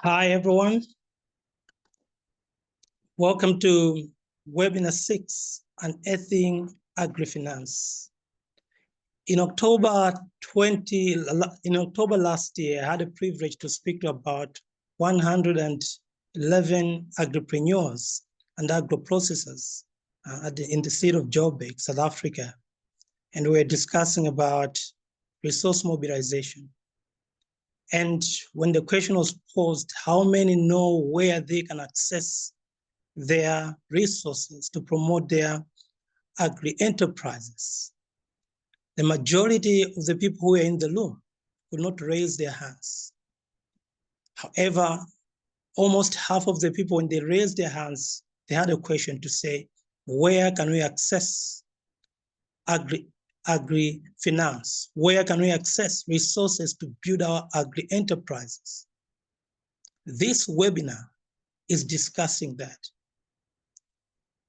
Hi, everyone. Welcome to Webinar 6, Unearthing Agrifinance. In October last year, I had a privilege to speak to about 111 agripreneurs and agro-processors in the state of Joburg, South Africa. And we were discussing about resource mobilization. And when the question was posed, how many know where they can access their resources to promote their agri-enterprises? The majority of the people who were in the room could not raise their hands. However, almost half of the people, when they raised their hands, they had a question to say, where can we access agri-finance? Where can we access resources to build our agri-enterprises? This webinar is discussing that.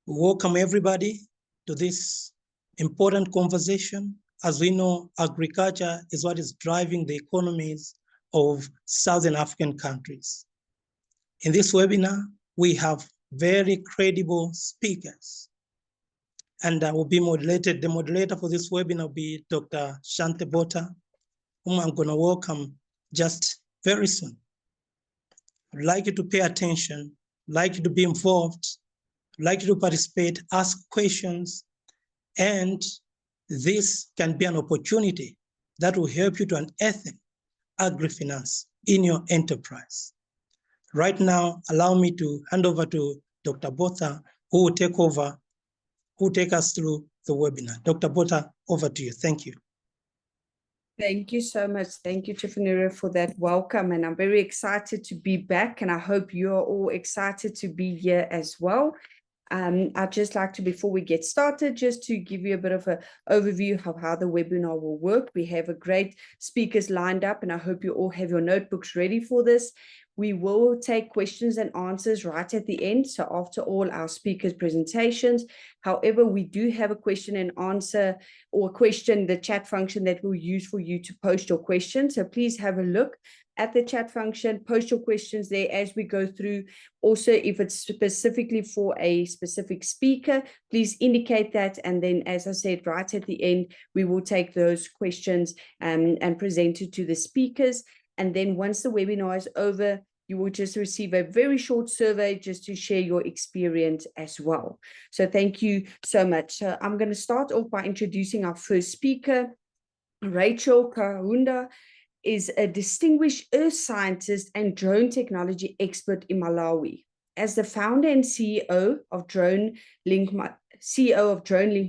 We welcome everybody to this important conversation. As we know, agriculture is what is driving the economies of Southern African countries. In this webinar, we have very credible speakers, and will be moderated. The moderator for this webinar will be Dr. Shante Bota, whom I'm going to welcome just very soon. I'd like you to pay attention, I'd like you to be involved, I'd like you to participate, ask questions, and this can be an opportunity that will help you to unearth agri-finance in your enterprise. Right now, allow me to hand over to Dr. Botha, who will take us through the webinar. Dr. Botha, over to you. Thank you. Thank you so much. Thank you, Chifanira, for that welcome. And I'm very excited to be back. And I hope you're all excited to be here as well. I'd just like to, before we get started, just to give you a bit of an overview of how the webinar will work. We have a great speakers lined up, and I hope you all have your notebooks ready for this. We will take questions and answers right at the end, so after all our speakers' presentations. However, we do have a question and answer or question, the chat function that we'll use for you to post your questions. So please have a look at the chat function, post your questions there as we go through. Also, if it's specifically for a specific speaker, please indicate that. And then, as I said, right at the end, we will take those questions and present it to the speakers. And then once the webinar is over, you will just receive a very short survey just to share your experience as well. So thank you so much. So I'm going to start off by introducing our first speaker. Rachel Kahunda is a distinguished earth scientist and drone technology expert in Malawi. As the founder and CEO of DroneLink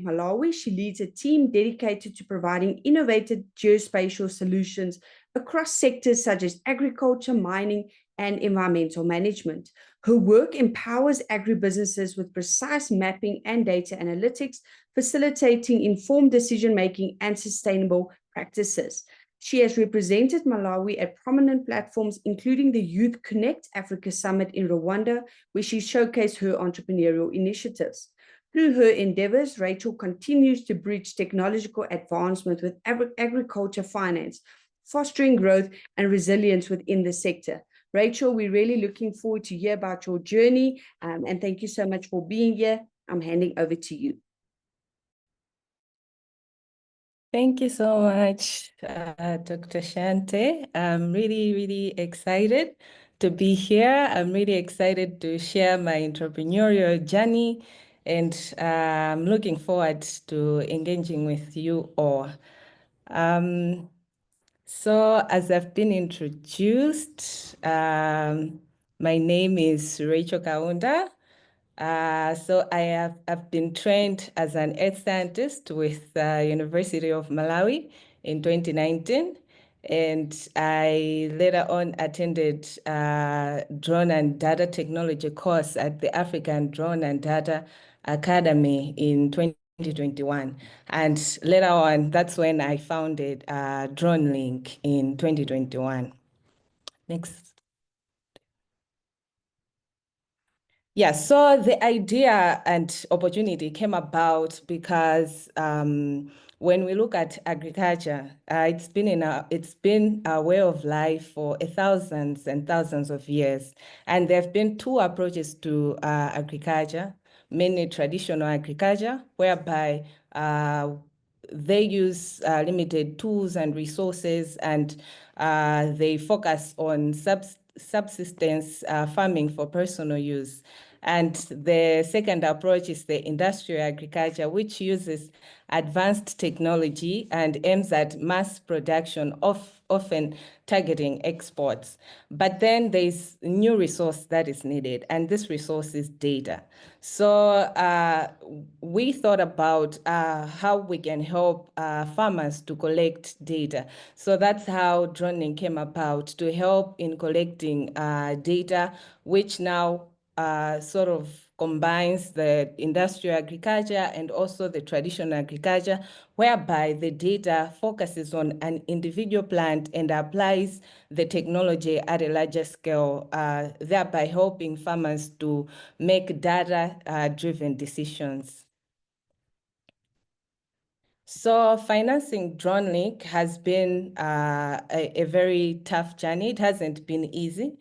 Malawi, she leads a team dedicated to providing innovative geospatial solutions across sectors such as agriculture, mining, and environmental management. Her work empowers agribusinesses with precise mapping and data analytics, facilitating informed decision-making and sustainable practices. She has represented Malawi at prominent platforms, including the Youth Connect Africa Summit in Rwanda, where she showcased her entrepreneurial initiatives. Through her endeavors, Rachel continues to bridge technological advancement with agriculture finance, fostering growth and resilience within the sector. Rachel, we're really looking forward to hear about your journey, and thank you so much for being here. I'm handing over to you. Thank you so much, Dr. Shante. I'm really excited to be here. I'm really excited to share my entrepreneurial journey, and I'm looking forward to engaging with you all. So as I've been introduced, my name is Rachel Kaunda. So I've been trained as an earth scientist with the University of Malawi in 2019. And I later on attended drone and data technology course at the African Drone and Data Academy in 2021. And later on, that's when I founded DroneLink in 2021. Next. Yeah, so the idea and opportunity came about because when we look at agriculture, it's been a way of life for thousands and thousands of years. And there have been two approaches to agriculture, mainly traditional agriculture, whereby they use limited tools and resources, and they focus on subsistence farming for personal use. And the second approach is the industrial agriculture, which uses advanced technology and aims at mass production, often targeting exports. But then there's a new resource that is needed, and this resource is data. So we thought about how we can help farmers to collect data. So that's how DroneLink came about, to help in collecting data, which now sort of combines the industrial agriculture and also the traditional agriculture, whereby the data focuses on an individual plant and applies the technology at a larger scale, thereby helping farmers to make data-driven decisions. So financing DroneLink has been a very tough journey. It hasn't been easy.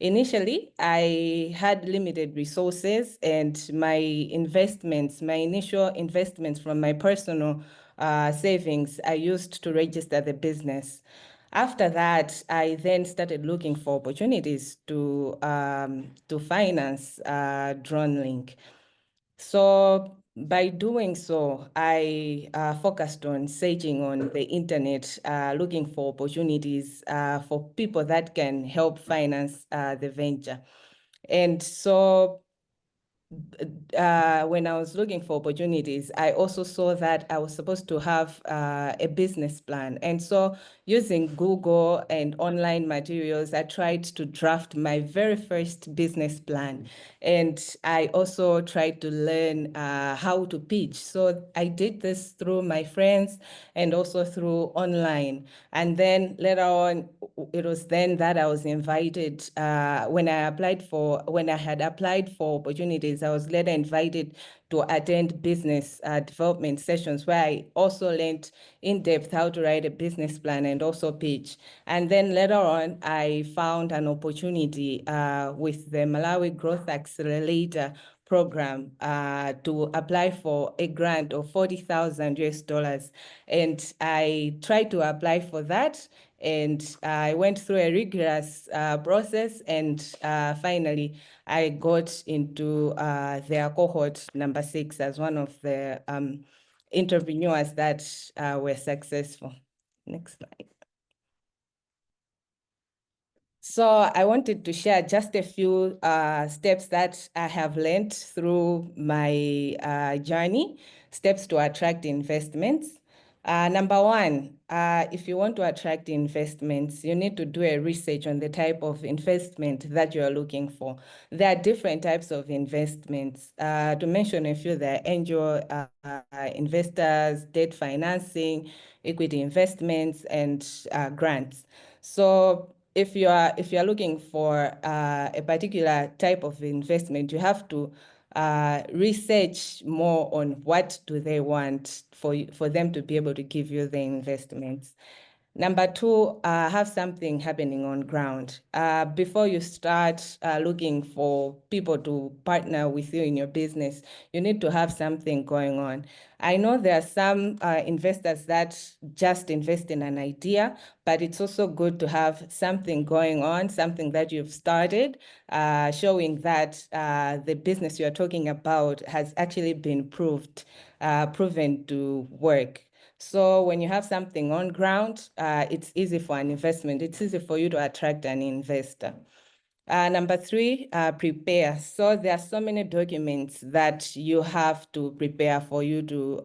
Initially, I had limited resources, and my initial investments from my personal savings, I used to register the business. After that, I then started looking for opportunities to finance DroneLink. So by doing so, I focused on searching on the internet, looking for opportunities for people that can help finance the venture. And so when I was looking for opportunities, I also saw that I was supposed to have a business plan. And so using Google and online materials, I tried to draft my very first business plan. And I also tried to learn how to pitch. So I did this through my friends and also through online. And then later on, it was then that I was invited, when I had applied for opportunities, I was later invited to attend business development sessions, where I also learned in depth how to write a business plan and also pitch. And then later on, I found an opportunity with the Malawi Growth Accelerator program to apply for a grant of 40,000 US dollars. And I tried to apply for that. And I went through a rigorous process, and finally I got into their cohort number 6 as one of the entrepreneurs that were successful. Next slide. So I wanted to share just a few steps that I have learned through my journey, steps to attract investments. Number one, if you want to attract investments, you need to do a research on the type of investment that you are looking for. There are different types of investments. To mention a few, there are angel investors, debt financing, equity investments, and grants. So if you are looking for a particular type of investment, you have to research more on what do they want for them to be able to give you the investments. Number two, have something happening on ground. Before you start looking for people to partner with you in your business, you need to have something going on. I know there are some investors that just invest in an idea, but it's also good to have something going on, something that you've started, showing that the business you're talking about has actually been proven to work. So when you have something on ground, it's easy for an investment. It's easy for you to attract an investor. Number three, prepare. So there are so many documents that you have to prepare for you to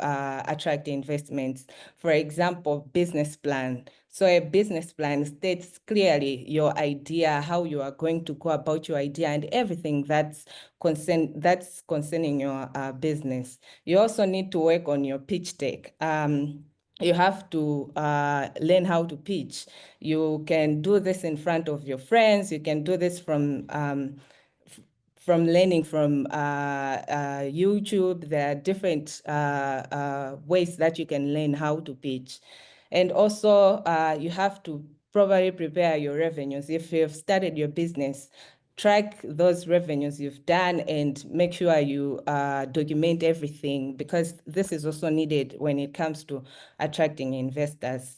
attract investments. For example, business plan. So a business plan states clearly your idea, how you are going to go about your idea, and everything that's concerning your business. You also need to work on your pitch deck. You have to learn how to pitch. You can do this in front of your friends. You can do this from learning from YouTube. There are different ways that you can learn how to pitch. And also, you have to probably prepare your revenues. If you've started your business, track those revenues you've done and make sure you document everything, because this is also needed when it comes to attracting investors.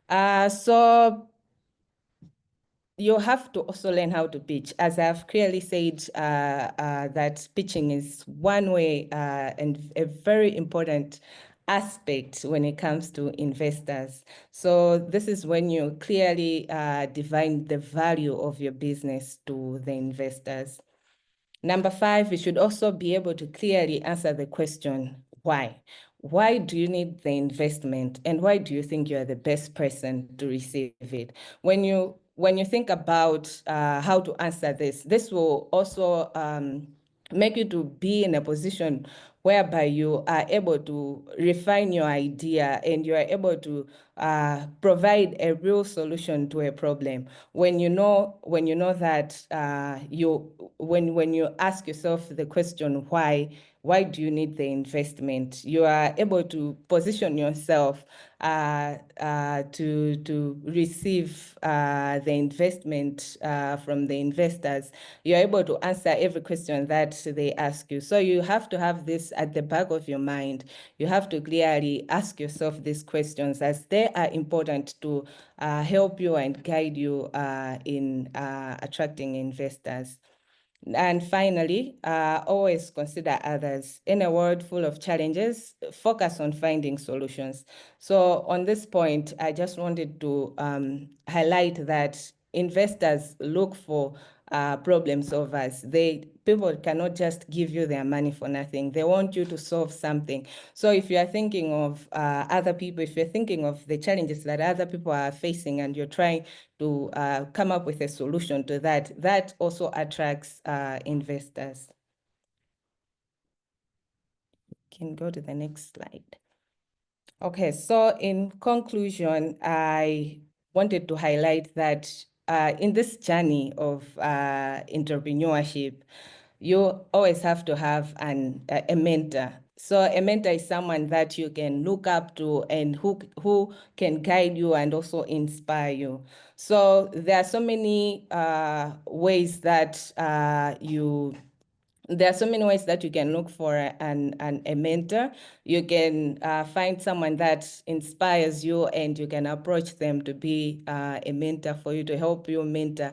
So you have to also learn how to pitch. As I've clearly said, that pitching is one way and a very important aspect when it comes to investors. So this is when you clearly define the value of your business to the investors. Number 5, you should also be able to clearly answer the question, why? Why do you need the investment, and why do you think you are the best person to receive it? When you think about how to answer this will also make you to be in a position whereby you are able to refine your idea and you are able to provide a real solution to a problem. When you know that when you ask yourself the question, why do you need the investment, you are able to position yourself to receive the investment from the investors. You're able to answer every question that they ask you. So you have to have this at the back of your mind. You have to clearly ask yourself these questions, as they are important to help you and guide you in attracting investors. And finally, always consider others. In a world full of challenges, focus on finding solutions. So on this point, I just wanted to highlight that investors look for problem solvers. People cannot just give you their money for nothing. They want you to solve something. So if you are thinking of other people, if you're thinking of the challenges that other people are facing and you're trying to come up with a solution to that, that also attracts investors. Can go to the next slide. Okay, so in conclusion, I wanted to highlight that in this journey of entrepreneurship, you always have to have a mentor. So a mentor is someone that you can look up to and who can guide you and also inspire you. So there are so many ways that there are so many ways that you can look for a mentor. You can find someone that inspires you and you can approach them to be a mentor for you, to help you mentor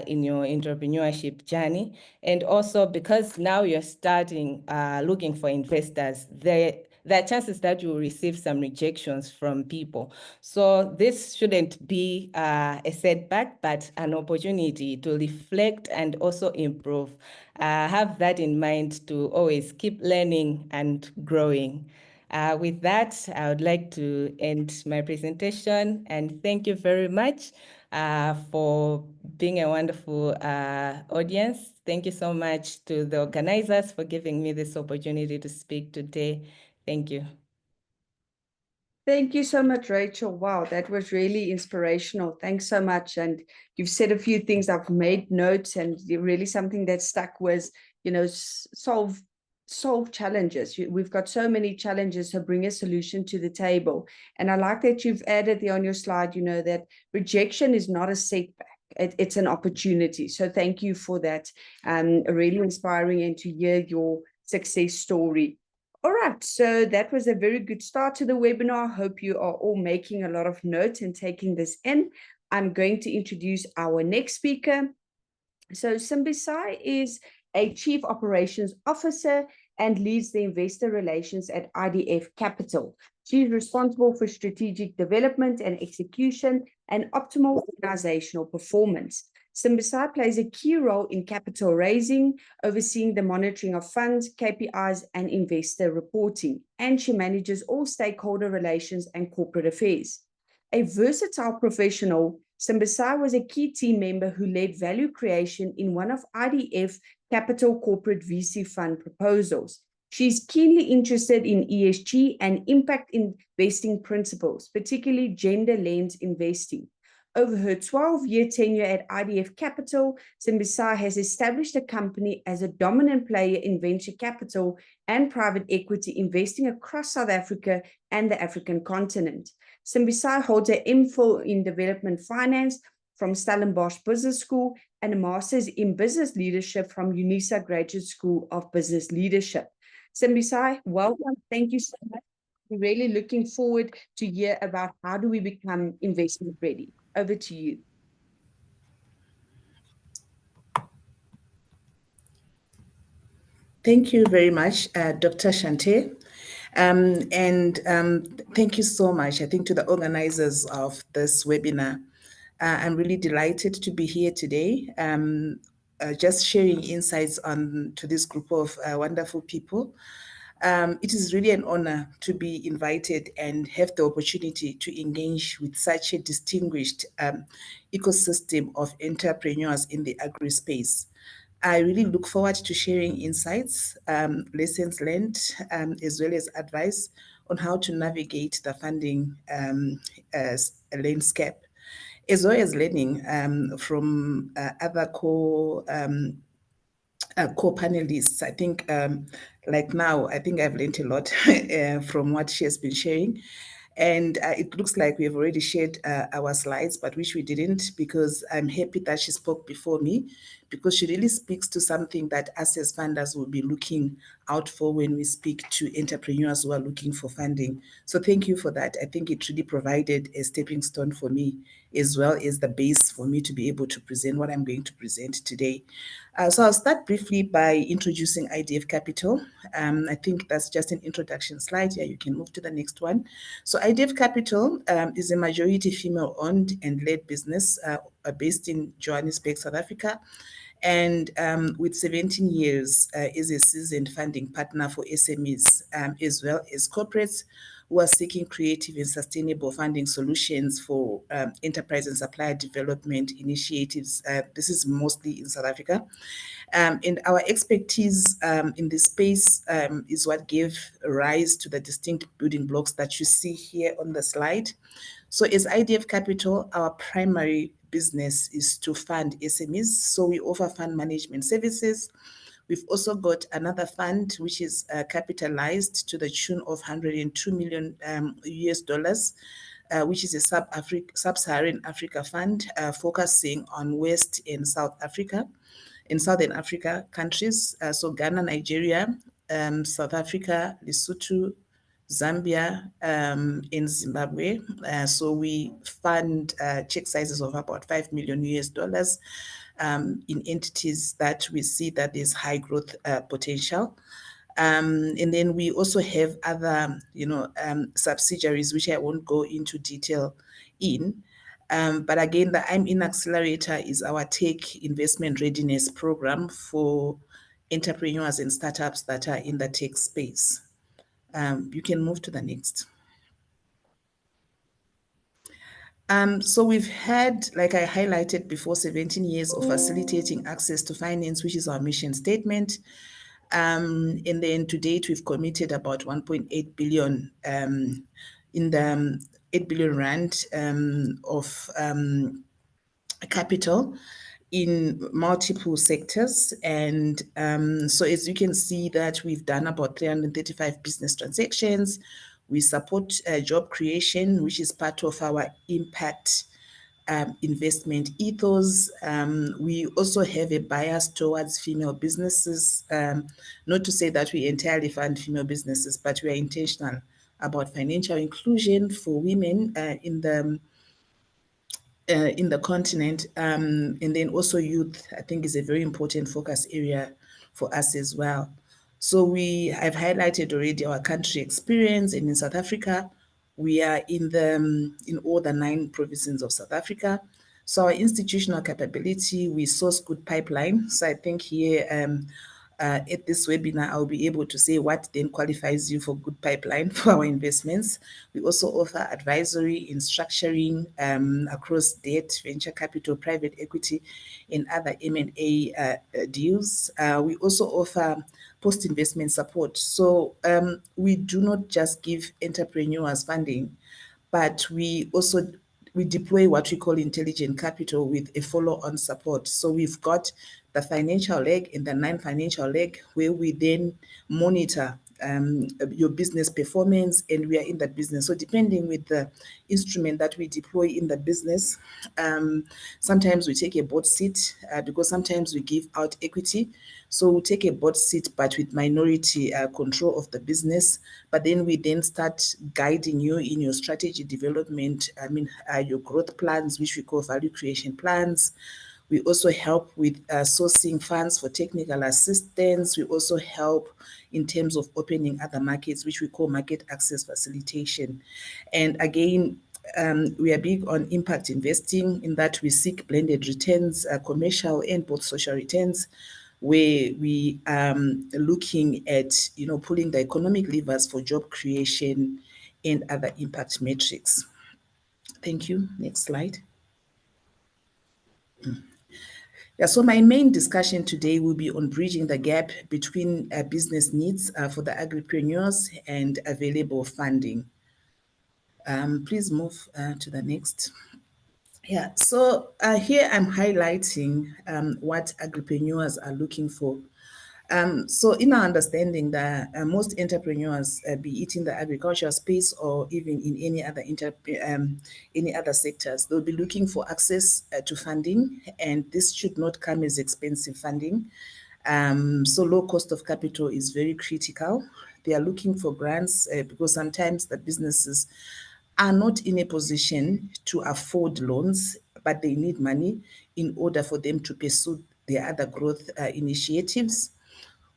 in your entrepreneurship journey. And also, because now you're starting looking for investors, there are chances that you will receive some rejections from people. So this shouldn't be a setback, but an opportunity to reflect and also improve. Have that in mind to always keep learning and growing. With that, I would like to end my presentation, and thank you very much for being a wonderful audience. Thank you so much to the organizers for giving me this opportunity to speak today. Thank you. Thank you so much, Rachel. Wow, that was really inspirational. Thanks so much. And you've said a few things. I've made notes, and really something that stuck was, solve challenges. We've got so many challenges, so bring a solution to the table. And I like that you've added there on your slide, that rejection is not a setback. It's an opportunity. So thank you for that. Really inspiring, and to hear your success story. All right, so that was a very good start to the webinar. I hope you are all making a lot of notes and taking this in. I'm going to introduce our next speaker. So Simbisai is a Chief Operations Officer and leads the investor relations at IDF Capital. She's responsible for strategic development and execution and optimal organizational performance. Simbisai plays a key role in capital raising, overseeing the monitoring of funds, KPIs, and investor reporting, and she manages all stakeholder relations and corporate affairs. A versatile professional, Simbisai was a key team member who led value creation in one of IDF Capital corporate VC fund proposals. She's keenly interested in ESG and impact investing principles, particularly gender lens investing. Over her 12-year tenure at IDF Capital, Simbisai has established the company as a dominant player in venture capital and private equity investing across South Africa and the African continent. Simbisai holds an MPhil in Development Finance from Stellenbosch Business School and a Master's in Business Leadership from UNISA Graduate School of Business Leadership. Simbisai, welcome. Thank you so much. We're really looking forward to hear about how do we become investment ready. Over to you. Thank you very much, Dr. Shante. Thank you so much, I think, to the organizers of this webinar. I'm really delighted to be here today, just sharing insights to this group of wonderful people. It is really an honor to be invited and have the opportunity to engage with such a distinguished ecosystem of entrepreneurs in the agri space. I really look forward to sharing insights, lessons learned, as well as advice on how to navigate the funding landscape, as well as learning from other co-panelists. I think like now, I think I've learned a lot from what she has been sharing. And it looks like we have already shared our slides, but which we didn't, because I'm happy that she spoke before me, because she really speaks to something that us as funders will be looking out for when we speak to entrepreneurs who are looking for funding. So thank you for that. I think it really provided a stepping stone for me, as well as the base for me to be able to present what I'm going to present today. So I'll start briefly by introducing IDF Capital. I think that's just an introduction slide. Yeah, you can move to the next one. So IDF Capital is a majority female-owned and led business based in Johannesburg, South Africa, and with 17 years is a seasoned funding partner for SMEs, as well as corporates who are seeking creative and sustainable funding solutions for enterprise and supplier development initiatives. This is mostly in South Africa. And our expertise in this space is what gave rise to the distinct building blocks that you see here on the slide. So as IDF Capital, our primary business is to fund SMEs. So we offer fund management services. We've also got another fund which is capitalized to the tune of 102 million US dollars, which is a sub-Saharan Africa fund focusing on West and South Africa, in Southern Africa countries. So Ghana, Nigeria, South Africa, Lesotho, Zambia, in Zimbabwe. So we fund check sizes of about 5 million US dollars in entities that we see that there's high growth potential. And then we also have other, subsidiaries, which I won't go into detail in. But again, the I'm in Accelerator is our tech investment readiness program for entrepreneurs and startups that are in the tech space. You can move to the next. So we've had, like I highlighted before, 17 years of facilitating access to finance, which is our mission statement. And then to date, we've committed about 1.8 billion in the 8 billion rand of capital in multiple sectors. And so as you can see that we've done about 335 business transactions. We support job creation, which is part of our impact investment ethos. We also have a bias towards female businesses. Not to say that we entirely fund female businesses, but we are intentional about financial inclusion for women in the continent, and then also youth, I think, is a very important focus area for us as well. So I've highlighted already our country experience, and in South Africa, we are in all the 9 provinces of South Africa. So our institutional capability, we source good pipeline. So I think here at this webinar, I'll be able to say what then qualifies you for good pipeline for our investments. We also offer advisory in structuring across debt, venture capital, private equity, and other M&A deals. We also offer post-investment support. So we do not just give entrepreneurs funding, but we also we deploy what we call intelligent capital with a follow-on support. So we've got the financial leg and the non-financial leg, where we then monitor your business performance, and we are in that business. So depending with the instrument that we deploy in the business, sometimes we take a board seat because sometimes we give out equity. So we take a board seat, but with minority control of the business. But then we then start guiding you in your strategy development. Your growth plans, which we call value creation plans. We also help with sourcing funds for technical assistance. We also help in terms of opening other markets, which we call market access facilitation. And again, we are big on impact investing, in that we seek blended returns, commercial and both social returns, where we looking at pulling the economic levers for job creation and other impact metrics. Thank you. Next slide. Yeah, so my main discussion today will be on bridging the gap between business needs for the agripreneurs and available funding. Please move to the next. Yeah, so here I'm highlighting what agripreneurs are looking for. So in our understanding that most entrepreneurs, be it in the agricultural space or even in any other sectors, they'll be looking for access to funding, and this should not come as expensive funding. So low cost of capital is very critical. They are looking for grants because sometimes the businesses are not in a position to afford loans, but they need money in order for them to pursue their other growth initiatives.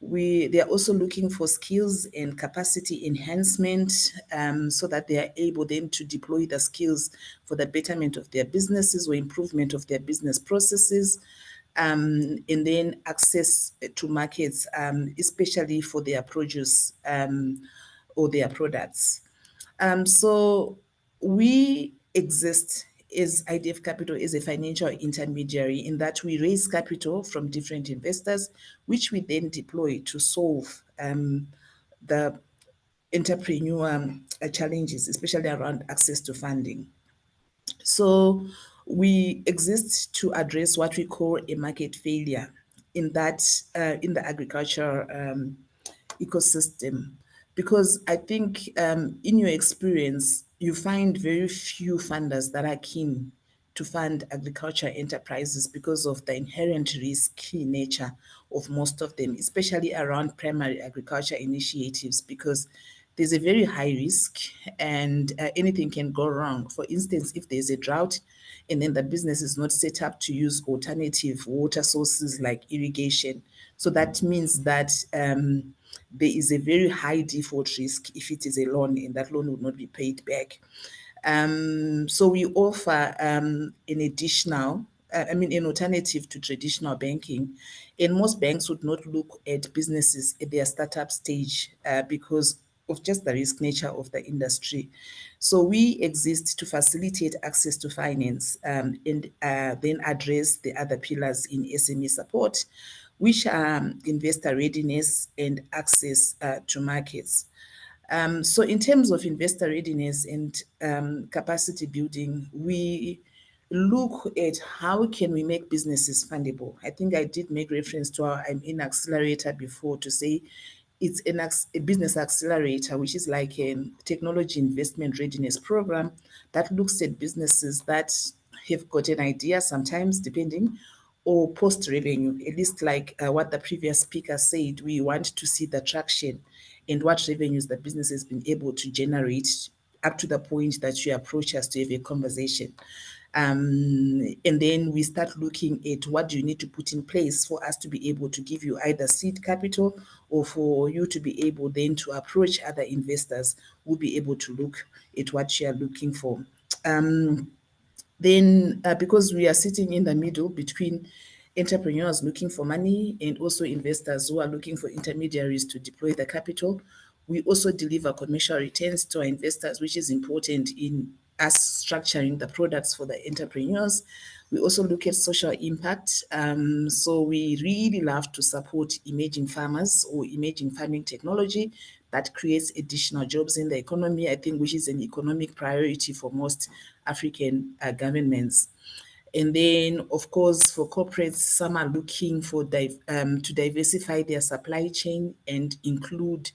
They are also looking for skills and capacity enhancement so that they are able then to deploy the skills for the betterment of their businesses or improvement of their business processes, and then access to markets, especially for their produce or their products. So we exist as IDF Capital is a financial intermediary, in that we raise capital from different investors, which we then deploy to solve the entrepreneur challenges, especially around access to funding. So we exist to address what we call a market failure, in that in the agriculture ecosystem. Because I think in your experience, you find very few funders that are keen to fund agriculture enterprises because of the inherent risky nature of most of them, especially around primary agriculture initiatives, because there's a very high risk and anything can go wrong. For instance, if there's a drought and then the business is not set up to use alternative water sources like irrigation, so that means that there is a very high default risk if it is a loan, and that loan would not be paid back. So we offer an alternative to traditional banking. And most banks would not look at businesses at their startup stage because of just the risk nature of the industry. So we exist to facilitate access to finance and then address the other pillars in SME support, which are investor readiness and access to markets. So in terms of investor readiness and capacity building, we look at how can we make businesses fundable. I think I did make reference to our I'm in accelerator before to say it's a business accelerator, which is like a technology investment readiness program that looks at businesses that have got an idea, sometimes depending, or post revenue, at least like what the previous speaker said. We want to see the traction and what revenues the business has been able to generate up to the point that you approach us to have a conversation. And then we start looking at what do you need to put in place for us to be able to give you either seed capital or for you to be able then to approach other investors who will be able to look at what you are looking for. Then because we are sitting in the middle between entrepreneurs looking for money and also investors who are looking for intermediaries to deploy the capital, we also deliver commercial returns to our investors, which is important in us structuring the products for the entrepreneurs. We also look at social impact. So we really love to support emerging farmers or emerging farming technology that creates additional jobs in the economy, I think, which is an economic priority for most African governments. And then, of course, for corporates, some are looking for to diversify their supply chain and include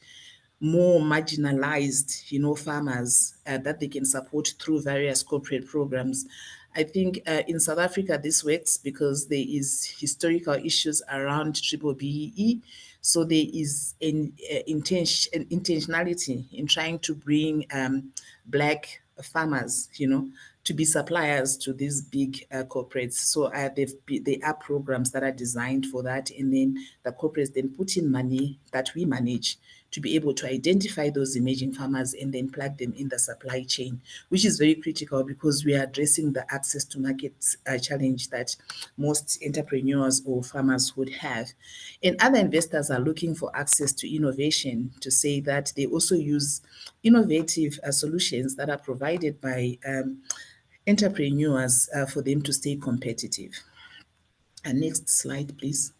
more marginalized, farmers that they can support through various corporate programs. I think in South Africa, this works because there is historical issues around triple BEE. So there is an intentionality in trying to bring Black farmers, to be suppliers to these big corporates. So there are programs that are designed for that. And then the corporates then put in money that we manage to be able to identify those emerging farmers and then plug them in the supply chain, which is very critical because we are addressing the access to markets challenge that most entrepreneurs or farmers would have. And other investors are looking for access to innovation, to say that they also use innovative solutions that are provided by entrepreneurs for them to stay competitive. Next slide, please.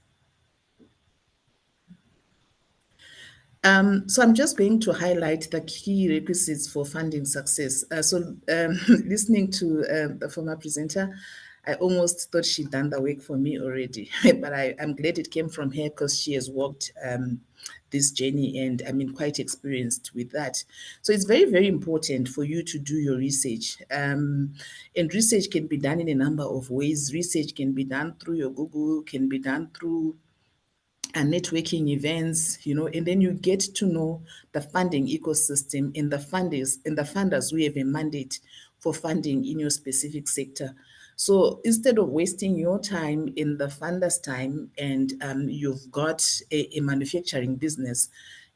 So I'm just going to highlight the key requisites for funding success. Listening to the former presenter, I almost thought she'd done the work for me already, but I'm glad it came from her because she has walked this journey and quite experienced with that. So it's very, very important for you to do your research. And research can be done in a number of ways. Research can be done through your Google, can be done through and networking events, and then you get to know the funding ecosystem and the funders who have a mandate for funding in your specific sector. So instead of wasting your time in the funder's time and you've got a manufacturing business,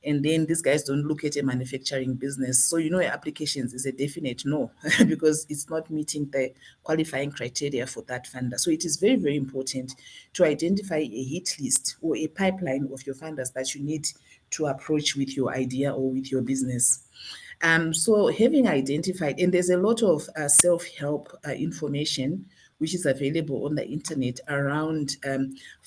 and then these guys don't look at a manufacturing business. So, applications is a definite no, because it's not meeting the qualifying criteria for that funder. So it is very, very important to identify a hit list or a pipeline of your funders that you need to approach with your idea or with your business. So having identified, and there's a lot of self-help information which is available on the internet around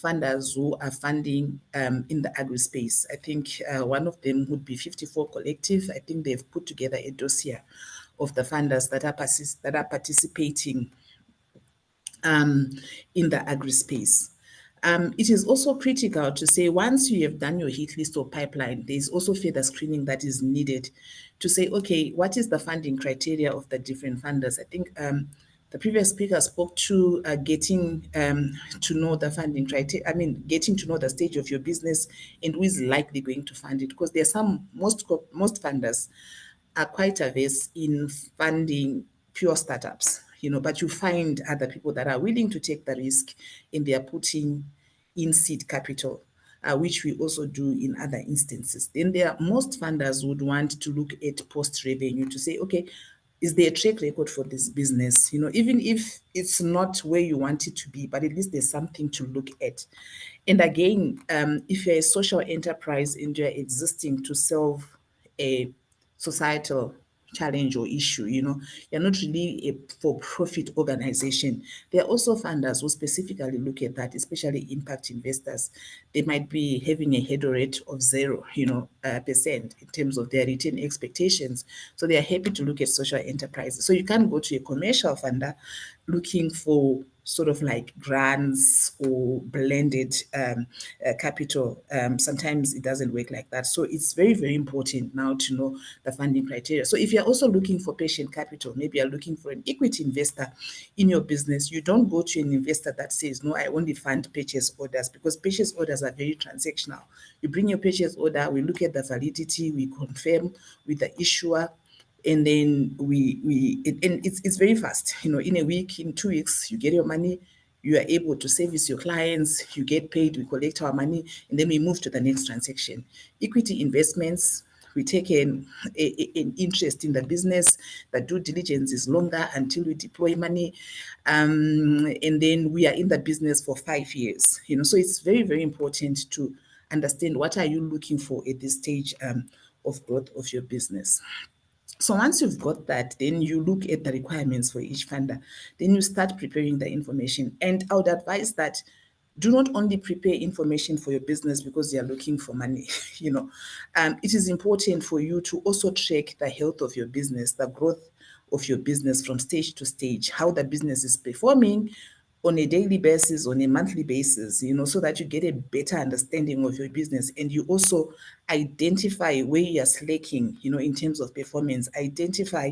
funders who are funding in the agri space. I think one of them would be 54 Collective. I think they've put together a dossier of the funders that are participating in the agri space. It is also critical to say once you have done your hit list or pipeline, there's also further screening that is needed to say, okay, what is the funding criteria of the different funders? I think the previous speaker spoke to getting to know the funding criteria, getting to know the stage of your business and who is likely going to fund it, because there are most funders are quite averse in funding pure startups, but you find other people that are willing to take the risk and they are putting in seed capital, which we also do in other instances. Then most funders would want to look at post-revenue to say, okay, is there a track record for this business? Even if it's not where you want it to be, but at least there's something to look at. And again, if you're a social enterprise and you're existing to solve a societal challenge or issue, you're not really a for-profit organization. There are also funders who specifically look at that, especially impact investors. They might be having a hurdle rate of 0% in terms of their return expectations. So they are happy to look at social enterprises. So you can't go to a commercial funder looking for sort of like grants or blended capital. Sometimes it doesn't work like that. So it's very, very important now to know the funding criteria. So if you're also looking for patient capital, maybe you're looking for an equity investor in your business, you don't go to an investor that says, no, I only fund purchase orders, because purchase orders are very transactional. You bring your purchase order, we look at the validity, we confirm with the issuer, and then it's very fast. In a week, in 2 weeks, you get your money, you are able to service your clients, you get paid, we collect our money, and then we move to the next transaction. Equity investments, we take an interest in the business. The due diligence is longer until we deploy money, and then we are in the business for 5 years. So it's very, very important to understand what are you looking for at this stage of growth of your business. So once you've got that, then you look at the requirements for each funder. Then you start preparing the information. And I would advise that do not only prepare information for your business because you're looking for money. It is important for you to also track the health of your business, the growth of your business from stage to stage, how the business is performing on a daily basis, on a monthly basis, so that you get a better understanding of your business, and you also identify where you are slacking, in terms of performance, identify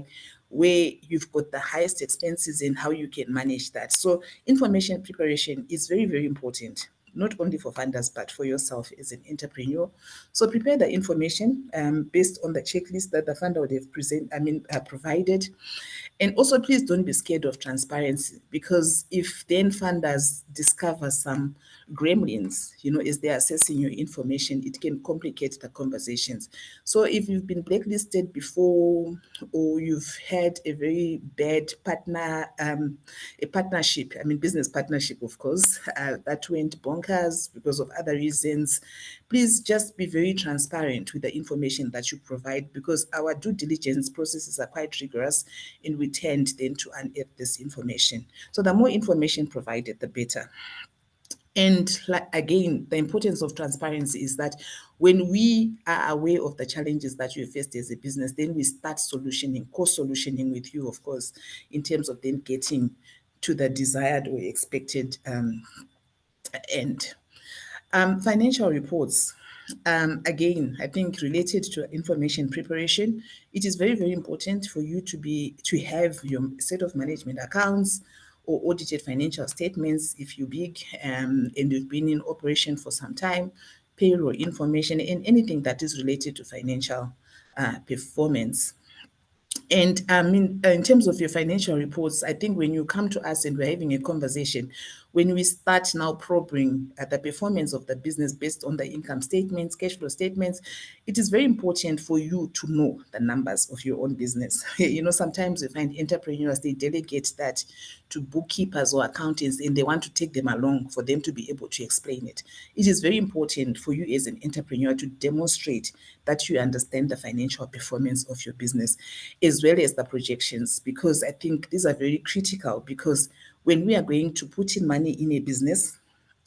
where you've got the highest expenses and how you can manage that. So information preparation is very, very important, not only for funders, but for yourself as an entrepreneur. So prepare the information based on the checklist that the funder would have provided. And also, please don't be scared of transparency, because if then funders discover some gremlins, as they're assessing your information, it can complicate the conversations. So if you've been blacklisted before, or you've had a very bad partnership, business partnership, of course, that went bonkers because of other reasons, please just be very transparent with the information that you provide, because our due diligence processes are quite rigorous, and we tend then to unearth this information. So the more information provided, the better. And again, the importance of transparency is that when we are aware of the challenges that you faced as a business, then we start co-solutioning with you, of course, in terms of then getting to the desired or expected end. Financial reports. Again, I think related to information preparation, it is very, very important for you to have your set of management accounts or audited financial statements if you're big and you've been in operation for some time, payroll information, and anything that is related to financial performance. And in terms of your financial reports, I think when you come to us and we're having a conversation, when we start now probing the performance of the business based on the income statements, cash flow statements, it is very important for you to know the numbers of your own business. Sometimes we find entrepreneurs, they delegate that to bookkeepers or accountants, and they want to take them along for them to be able to explain it. It is very important for you as an entrepreneur to demonstrate that you understand the financial performance of your business, as well as the projections, because I think these are very critical, because when we are going to put in money in a business,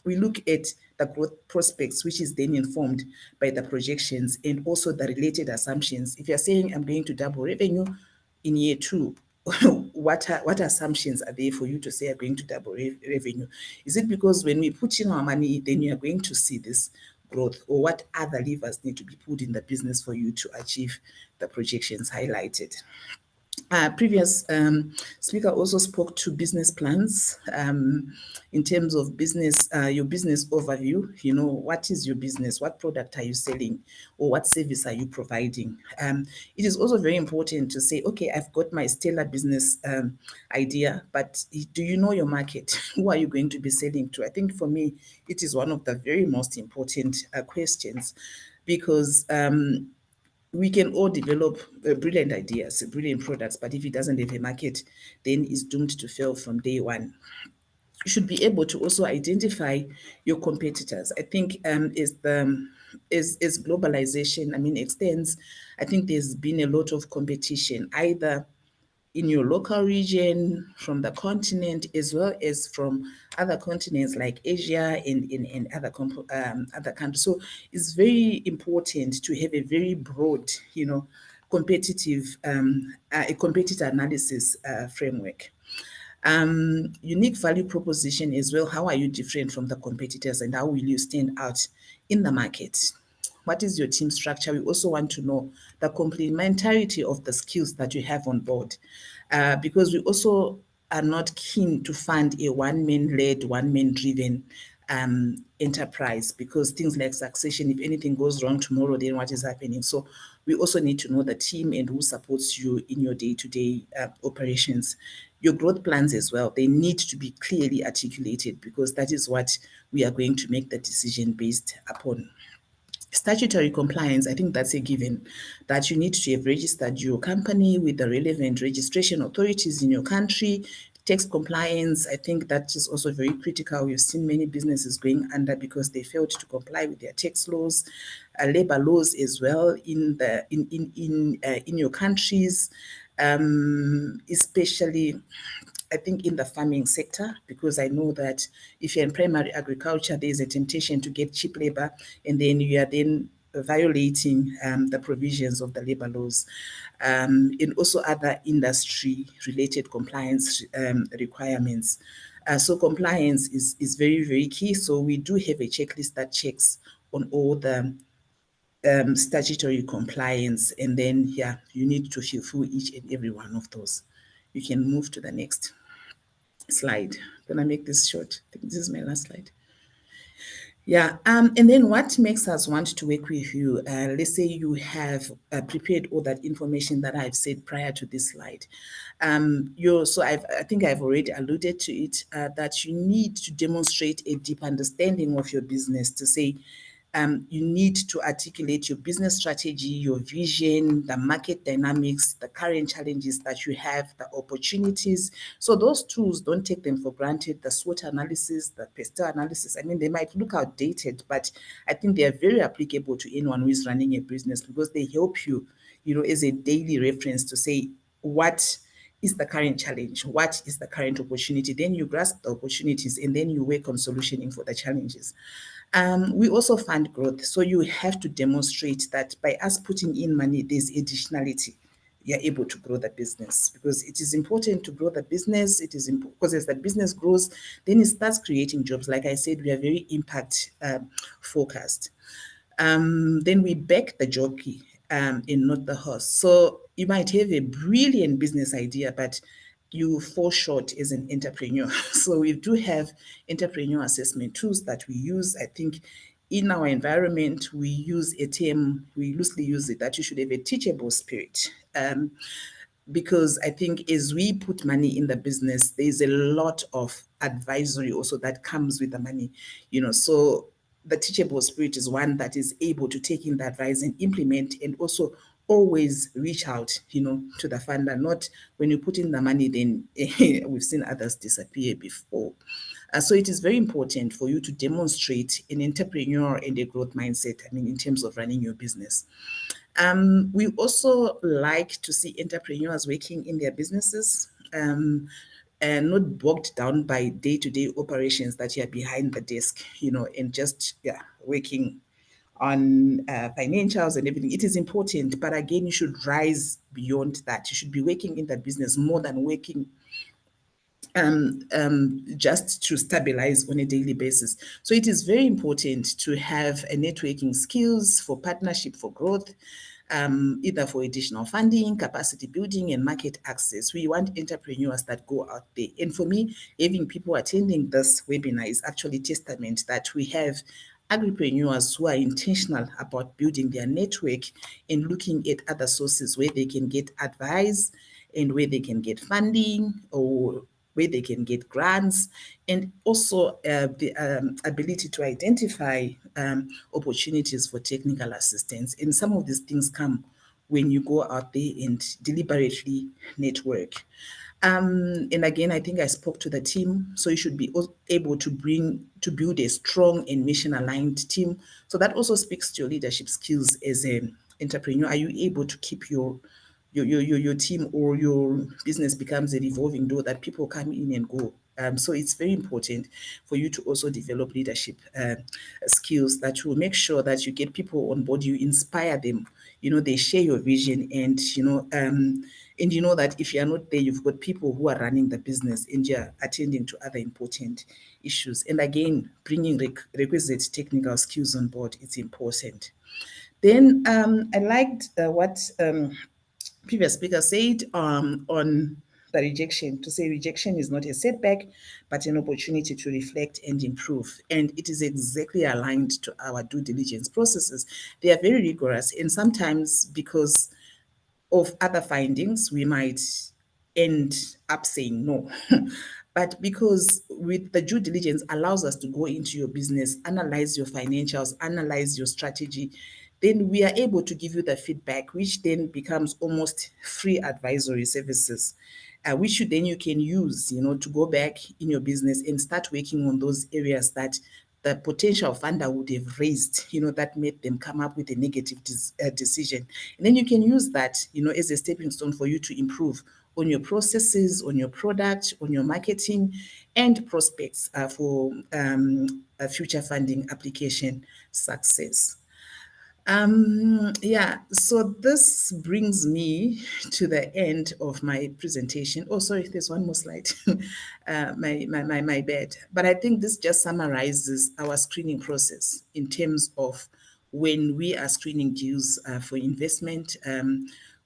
we look at the growth prospects, which is then informed by the projections and also the related assumptions. If you're saying I'm going to double revenue in year 2, what assumptions are there for you to say you're going to double revenue? Is it because when we put in our money, then you are going to see this growth, or what other levers need to be put in the business for you to achieve the projections highlighted? Previous speaker also spoke to business plans in terms of business, your business overview. What is your business? What product are you selling? Or what service are you providing? It is also very important to say, okay, I've got my stellar business idea, but do you know your market? Who are you going to be selling to? I think for me, it is one of the very most important questions, because we can all develop brilliant ideas, brilliant products, but if it doesn't have a market, then it's doomed to fail from day one. You should be able to also identify your competitors. I think as globalization extends, I think there's been a lot of competition, either in your local region, from the continent, as well as from other continents like Asia and in other countries. So it's very important to have a very broad, competitive, a competitor analysis framework. Unique value proposition as well. How are you different from the competitors, and how will you stand out in the market? What is your team structure? We also want to know the complementarity of the skills that you have on board, because we also are not keen to fund a one-man led, one-man driven enterprise, because things like succession, if anything goes wrong tomorrow, then what is happening? So we also need to know the team and who supports you in your day-to-day operations. Your growth plans as well, they need to be clearly articulated, because that is what we are going to make the decision based upon. Statutory compliance, I think that's a given, that you need to have registered your company with the relevant registration authorities in your country. Tax compliance, I think that is also very critical. We've seen many businesses going under because they failed to comply with their tax laws, labor laws as well in your countries, especially I think, in the farming sector, because I know that if you're in primary agriculture, there's a temptation to get cheap labor, and then you are then violating the provisions of the labor laws, and also other industry-related compliance requirements. So compliance is very, very key. So we do have a checklist that checks on all the statutory compliance, and then you need to fulfill each and every one of those. You can move to the next slide. I'm gonna make this short. I think this is my last slide. And then what makes us want to work with you? Let's say you have prepared all that information that I've said prior to this slide. I think I've already alluded to it, that you need to demonstrate a deep understanding of your business, to say, you need to articulate your business strategy, your vision, the market dynamics, the current challenges that you have, the opportunities. So those tools, don't take them for granted. The SWOT analysis, the PESTEL analysis, I mean, they might look outdated, but I think they are very applicable to anyone who is running a business, because they help you, as a daily reference to say, what is the current challenge? What is the current opportunity? Then you grasp the opportunities, and then you work on solutioning for the challenges. We also fund growth. So you have to demonstrate that by us putting in money, there's additionality. You're able to grow the business, because it is important to grow the business. It is important because as the business grows, then it starts creating jobs. Like I said, we are very impact focused. Then we back the jockey and not the horse. So you might have a brilliant business idea, but you fall short as an entrepreneur. So we do have entrepreneur assessment tools that we use. I think in our environment, we use a term, we loosely use it, that you should have a teachable spirit. Because I think as we put money in the business, there's a lot of advisory also that comes with the money, so the teachable spirit is one that is able to take in the advice and implement, and also always reach out, to the funder. Not when you put in the money, then we've seen others disappear before. So it is very important for you to demonstrate an entrepreneur and a growth mindset, in terms of running your business. We also like to see entrepreneurs working in their businesses, and not bogged down by day-to-day operations that you're behind the desk, and just working on financials and everything. It is important, but again, you should rise beyond that. You should be working in the business more than working just to stabilize on a daily basis. So it is very important to have a networking skills for partnership, for growth, either for additional funding, capacity building, and market access. We want entrepreneurs that go out there. And for me, having people attending this webinar is actually testament that we have agripreneurs who are intentional about building their network and looking at other sources where they can get advice and where they can get funding, or where they can get grants, and also the ability to identify opportunities for technical assistance. And some of these things come when you go out there and deliberately network. And again, I think I spoke to the team, so you should be able to build a strong and mission-aligned team. So that also speaks to your leadership skills as an entrepreneur. Are you able to keep your team, or your business becomes a revolving door that people come in and go? So it's very important for you to also develop leadership skills that will make sure that you get people on board, you inspire them, they share your vision, and you know that if you're not there, you've got people who are running the business and you're attending to other important issues. And again, bringing requisite technical skills on board, it's important. Then I liked what previous speaker said on the rejection, to say rejection is not a setback, but an opportunity to reflect and improve. And it is exactly aligned to our due diligence processes. They are very rigorous, and sometimes because of other findings, we might end up saying no. But because with the due diligence allows us to go into your business, analyze your financials, analyze your strategy, then we are able to give you the feedback, which then becomes almost free advisory services, which you can use, to go back in your business and start working on those areas that the potential funder would have raised, that made them come up with a negative decision. And then you can use that, as a stepping stone for you to improve on your processes, on your product, on your marketing, and prospects for a future funding application success. Yeah, so this brings me to the end of my presentation. Oh, sorry, there's one more slide. My bad. But I think this just summarizes our screening process in terms of when we are screening deals for investment.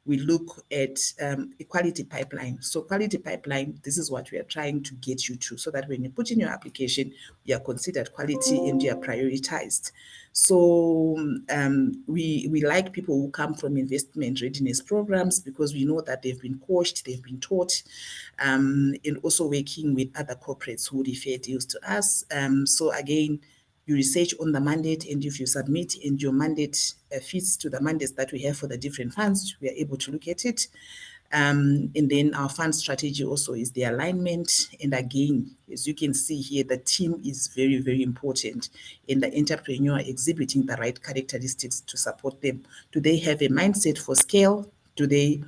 We look at a quality pipeline. So quality pipeline, this is what we are trying to get you to, so that when you put in your application, you are considered quality and you are prioritized. So we like people who come from investment readiness programs, because we know that they've been coached, they've been taught, and also working with other corporates who refer deals to us. So again, you research on the mandate, and if you submit and your mandate fits to the mandates that we have for the different funds, we are able to look at it. And then our fund strategy also is the alignment. And again, as you can see here, the team is very, very important in the entrepreneur exhibiting the right characteristics to support them. Do they have a mindset for scale? Do they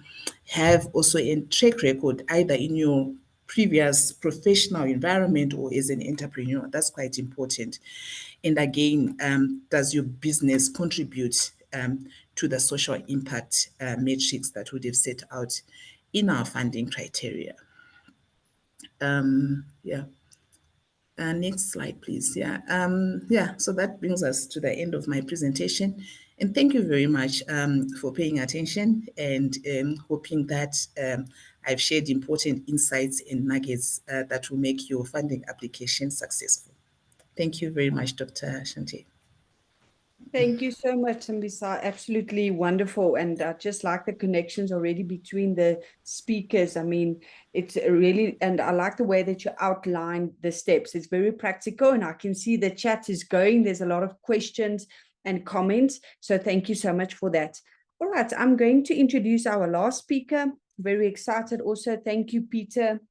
have also a track record either in your previous professional environment or as an entrepreneur? That's quite important. And again, does your business contribute to the social impact metrics that we have set out in our funding criteria? Yeah. Next slide, please. Yeah. So that brings us to the end of my presentation. And thank you very much for paying attention, and hoping that I've shared important insights and nuggets that will make your funding application successful. Thank you very much, Dr. Shante. Thank you so much, Mbisa. Absolutely wonderful. And I just like the connections already between the speakers. I mean, it's really, and I like the way that you outlined the steps. It's very practical, and I can see the chat is going. There's a lot of questions and comments. So thank you so much for that. All right, I'm going to introduce our last speaker. Very excited also. Thank you, Peter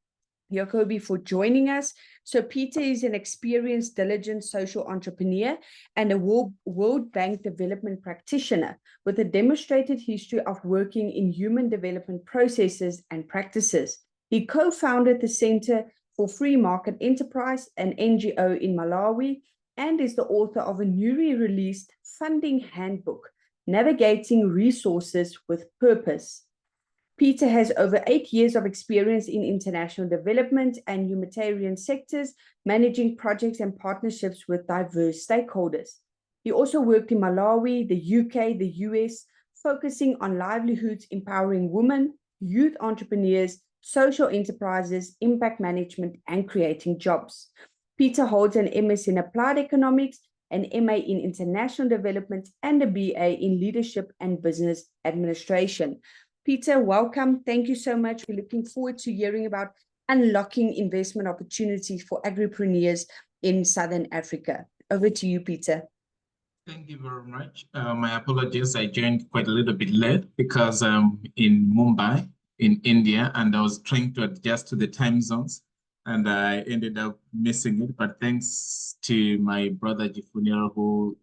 Jacobi, for joining us. So Peter is an experienced, diligent social entrepreneur and a World Bank development practitioner with a demonstrated history of working in human development processes and practices. He co-founded the Center for Free Market Enterprise, an NGO in Malawi, and is the author of a newly released funding handbook, Navigating Resources with Purpose. Peter has over 8 years of experience in international development and humanitarian sectors, managing projects and partnerships with diverse stakeholders. He also worked in Malawi, the UK, the US, focusing on livelihoods, empowering women, youth entrepreneurs, social enterprises, impact management, and creating jobs. Peter holds an MS in Applied Economics, an MA in International Development, and a BA in Leadership and Business Administration. Peter, welcome. Thank you so much. We're looking forward to hearing about unlocking investment opportunities for agripreneurs in Southern Africa. Over to you, Peter. Thank you very much. My apologies, I joined quite a little bit late because I'm in Mumbai, in India, and I was trying to adjust to the time zones, and I ended up missing it. But thanks to my brother Jifunira, who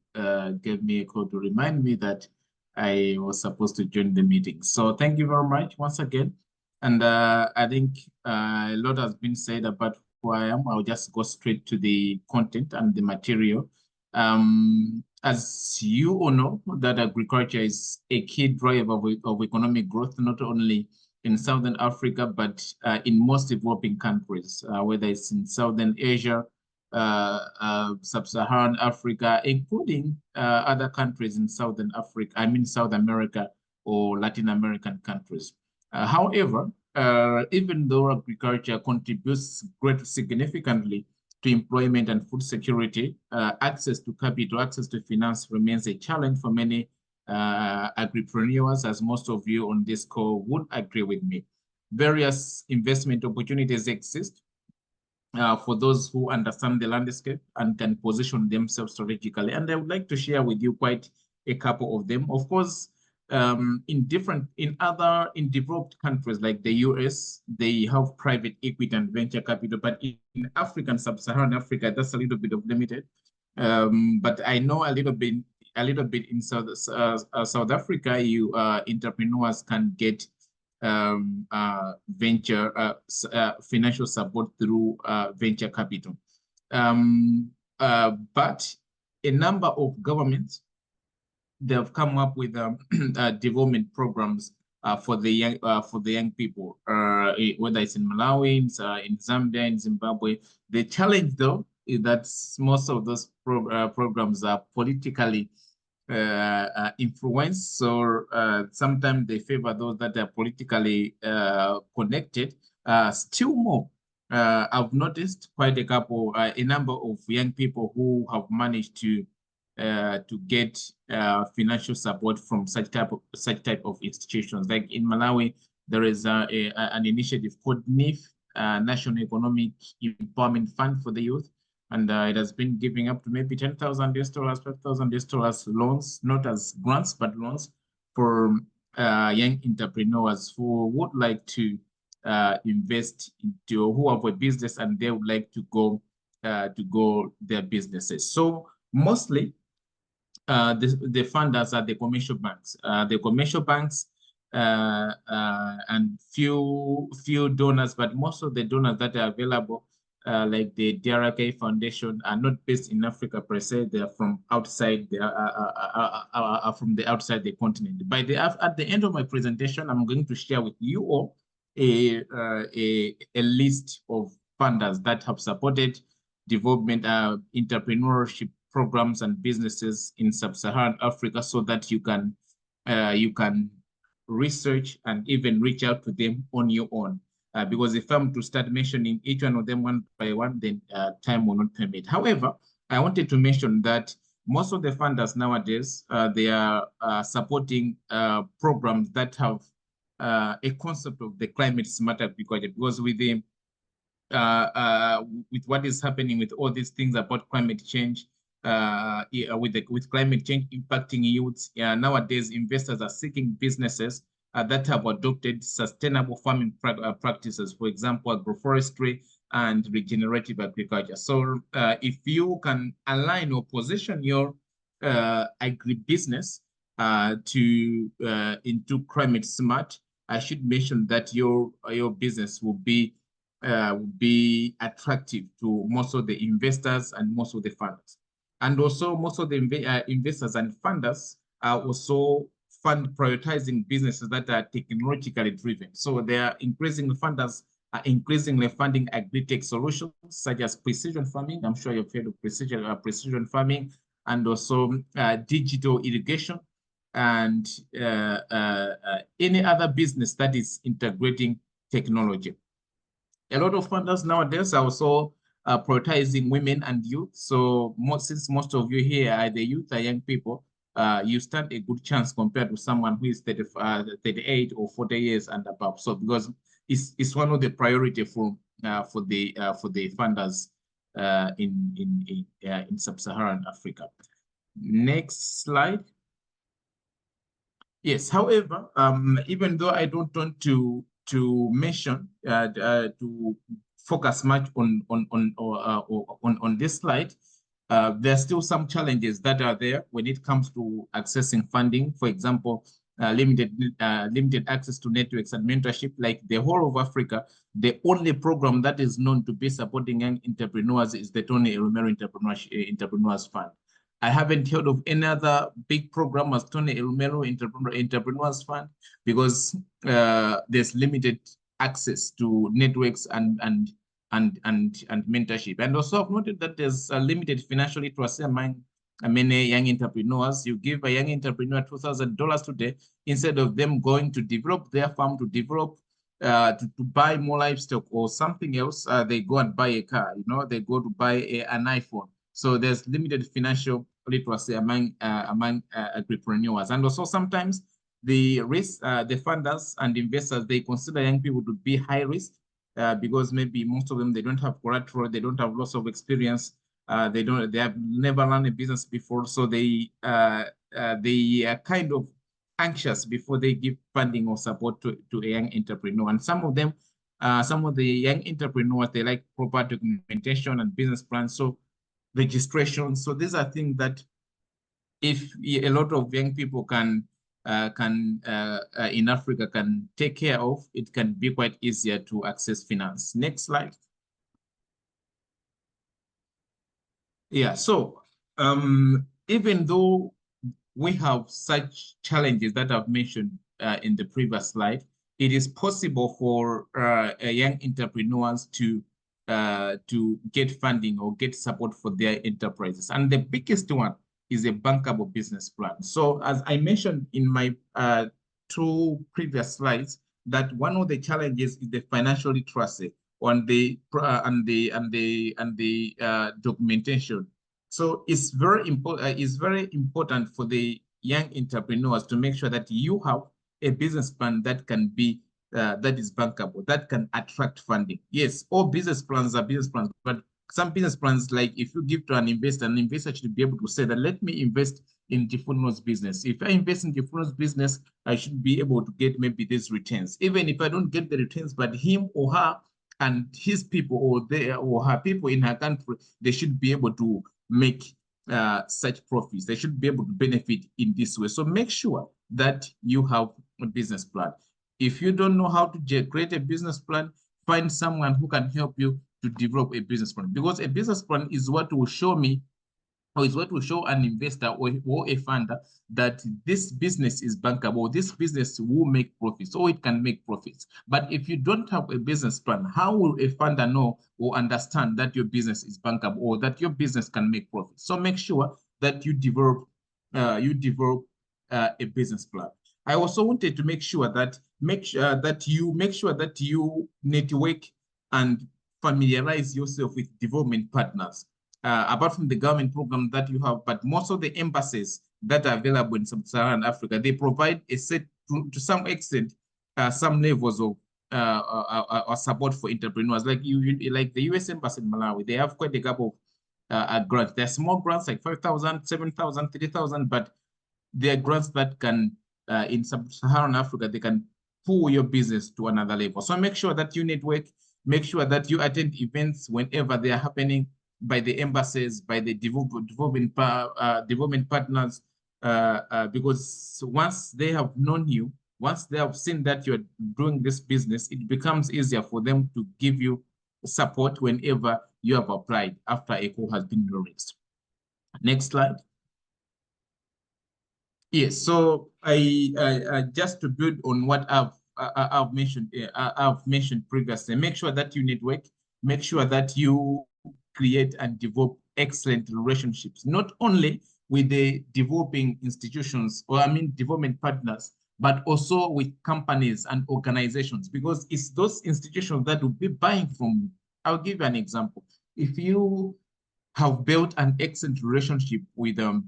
gave me a call to remind me that I was supposed to join the meeting. So thank you very much once again. And I think a lot has been said about who I am. I'll just go straight to the content and the material. As you all know, that agriculture is a key driver of economic growth, not only in Southern Africa, but in most developing countries, whether it's in Southern Asia, Sub-Saharan Africa, including other countries in Southern Africa, South America or Latin American countries. However, even though agriculture contributes significantly to employment and food security, access to capital, access to finance remains a challenge for many agripreneurs, as most of you on this call would agree with me. Various investment opportunities exist for those who understand the landscape and can position themselves strategically. And I would like to share with you quite a couple of them. Of course, in developed countries like the US, they have private equity and venture capital, but in Africa and Sub-Saharan Africa, that's a little bit of limited. But I know a little bit in South Africa, entrepreneurs can get financial support through venture capital. But a number of governments, they have come up with development programs for the young people, whether it's in Malawi, in Zambia, in Zimbabwe. The challenge, though, is that most of those programs are politically influenced. So sometimes they favor those that are politically connected. Still more, I've noticed quite a number of young people who have managed to get financial support from such type of institutions. Like in Malawi, there is an initiative called NIF, National Economic Empowerment Fund for the Youth, and it has been giving up to maybe $10,000, $5,000 loans, not as grants but loans for young entrepreneurs who would like to invest into, who have a business and they would like to go their businesses. So mostly the funders are the commercial banks. The commercial banks and few donors, but most of the donors that are available, like the DRK Foundation, are not based in Africa per se. They are from outside. They are from the outside the continent. At the end of my presentation, I'm going to share with you all a list of funders that have supported development, entrepreneurship programs and businesses in sub-Saharan Africa, so that you can research and even reach out to them on your own. Because if I'm to start mentioning each one of them one by one, then time will not permit. However, I wanted to mention that most of the funders nowadays, they are supporting programs that have a concept of the climate smart agriculture, because with what is happening with all these things about climate change, with climate change impacting youths, nowadays investors are seeking businesses that have adopted sustainable farming practices, for example, agroforestry and regenerative agriculture. So if you can align or position your agribusiness into climate smart, I should mention that your business will be attractive to most of the investors and most of the funders. And also most of the investors and funders are also prioritizing businesses that are technologically driven. So they are funders are increasingly funding agri-tech solutions such as precision farming. I'm sure you've heard of precision farming, and also digital irrigation, and any other business that is integrating technology. A lot of funders nowadays are also prioritizing women and youth. So since most of you here are the youth, are young people, you stand a good chance compared to someone who is 38 or 40 years and above. So because it's one of the priority for the funders in sub-Saharan Africa. Next slide. Yes. However, even though I don't want to mention to focus much on this slide, there are still some challenges that are there when it comes to accessing funding. For example, limited access to networks and mentorship. Like the whole of Africa, the only program that is known to be supporting young entrepreneurs is the Tony Elumelu Entrepreneurs Fund. I haven't heard of any other big program as Tony Elumelu Entrepreneurs Fund, because there's limited access to networks and mentorship. And also I've noted that there's a limited financial literacy among many young entrepreneurs. You give a young entrepreneur $2,000 today, instead of them going to develop their farm, to buy more livestock or something else, they go and buy a car, they go to buy an iPhone. So there's limited financial literacy among agripreneurs. And also sometimes the funders and investors, they consider young people to be high risk, because maybe most of them, they don't have collateral, they don't have lots of experience, they have never run a business before, so they are kind of anxious before they give funding or support to a young entrepreneur. And some of them, some of the young entrepreneurs, they like proper documentation and business plans, so registration. So these are things that if a lot of young people can in Africa can take care of, it can be quite easier to access finance. Next slide. Yeah, so even though we have such challenges that I've mentioned in the previous slide, it is possible for young entrepreneurs to get funding or get support for their enterprises. And the biggest one is a bankable business plan. So as I mentioned in my 2 previous slides, that one of the challenges is the financial literacy on the documentation. So it's very important. It's very important for the young entrepreneurs to make sure that you have a business plan that can be that is bankable, that can attract funding. Yes, all business plans are business plans, but some business plans, like if you give to an investor should be able to say that, let me invest in Tifuno's business. If I invest in Tifuno's business, I should be able to get maybe these returns. Even if I don't get the returns, but him or her and his people or her people in her country, they should be able to make such profits. They should be able to benefit in this way. So make sure that you have a business plan. If you don't know how to create a business plan, find someone who can help you to develop a business plan, because a business plan is what will show me, or is what will show an investor or a funder that this business is bankable, this business will make profits, or it can make profits. But if you don't have a business plan, how will a funder know or understand that your business is bankable or that your business can make profits? So make sure that you develop a business plan. I also wanted to make sure that you network and familiarize yourself with development partners. Apart from the government program that you have, but most of the embassies that are available in sub-Saharan Africa, they provide a set, to some extent, some levels of support for entrepreneurs. Like the U.S. Embassy in Malawi, they have quite a couple of grants. They're small grants, like 5,000, 7,000, 3,000, but they're grants that can, in sub-Saharan Africa, they can pull your business to another level. So make sure that you network, make sure that you attend events whenever they are happening, by the embassies, by the development partners, because once they have known you, once they have seen that you're doing this business, it becomes easier for them to give you support whenever you have applied after a call has been raised. Next slide. Yes, so I just to build on what I've mentioned previously, make sure that you network, make sure that you create and develop excellent relationships, not only with the developing institutions, or development partners, but also with companies and organizations, because it's those institutions that will be buying from you. I'll give you an example. If you have built an excellent relationship with a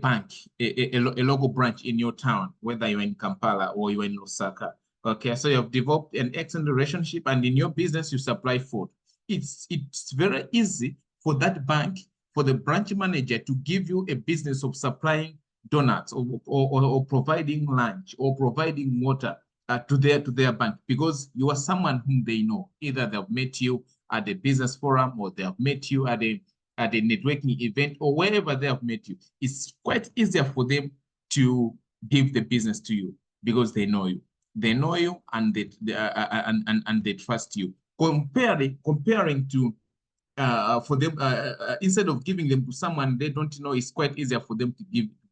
bank, a local branch in your town, whether you're in Kampala or you're in Lusaka, okay, so you've developed an excellent relationship, and in your business you supply food. It's very easy for that bank, for the branch manager, to give you a business of supplying donuts or providing lunch or providing water to their bank, because you are someone whom they know. Either they've met you at a business forum, or they have met you at a networking event, or wherever they have met you. It's quite easier for them to give the business to you because they know you. They know you, and they trust you. Comparing to for them, instead of giving them to someone they don't know, it's quite easier for them to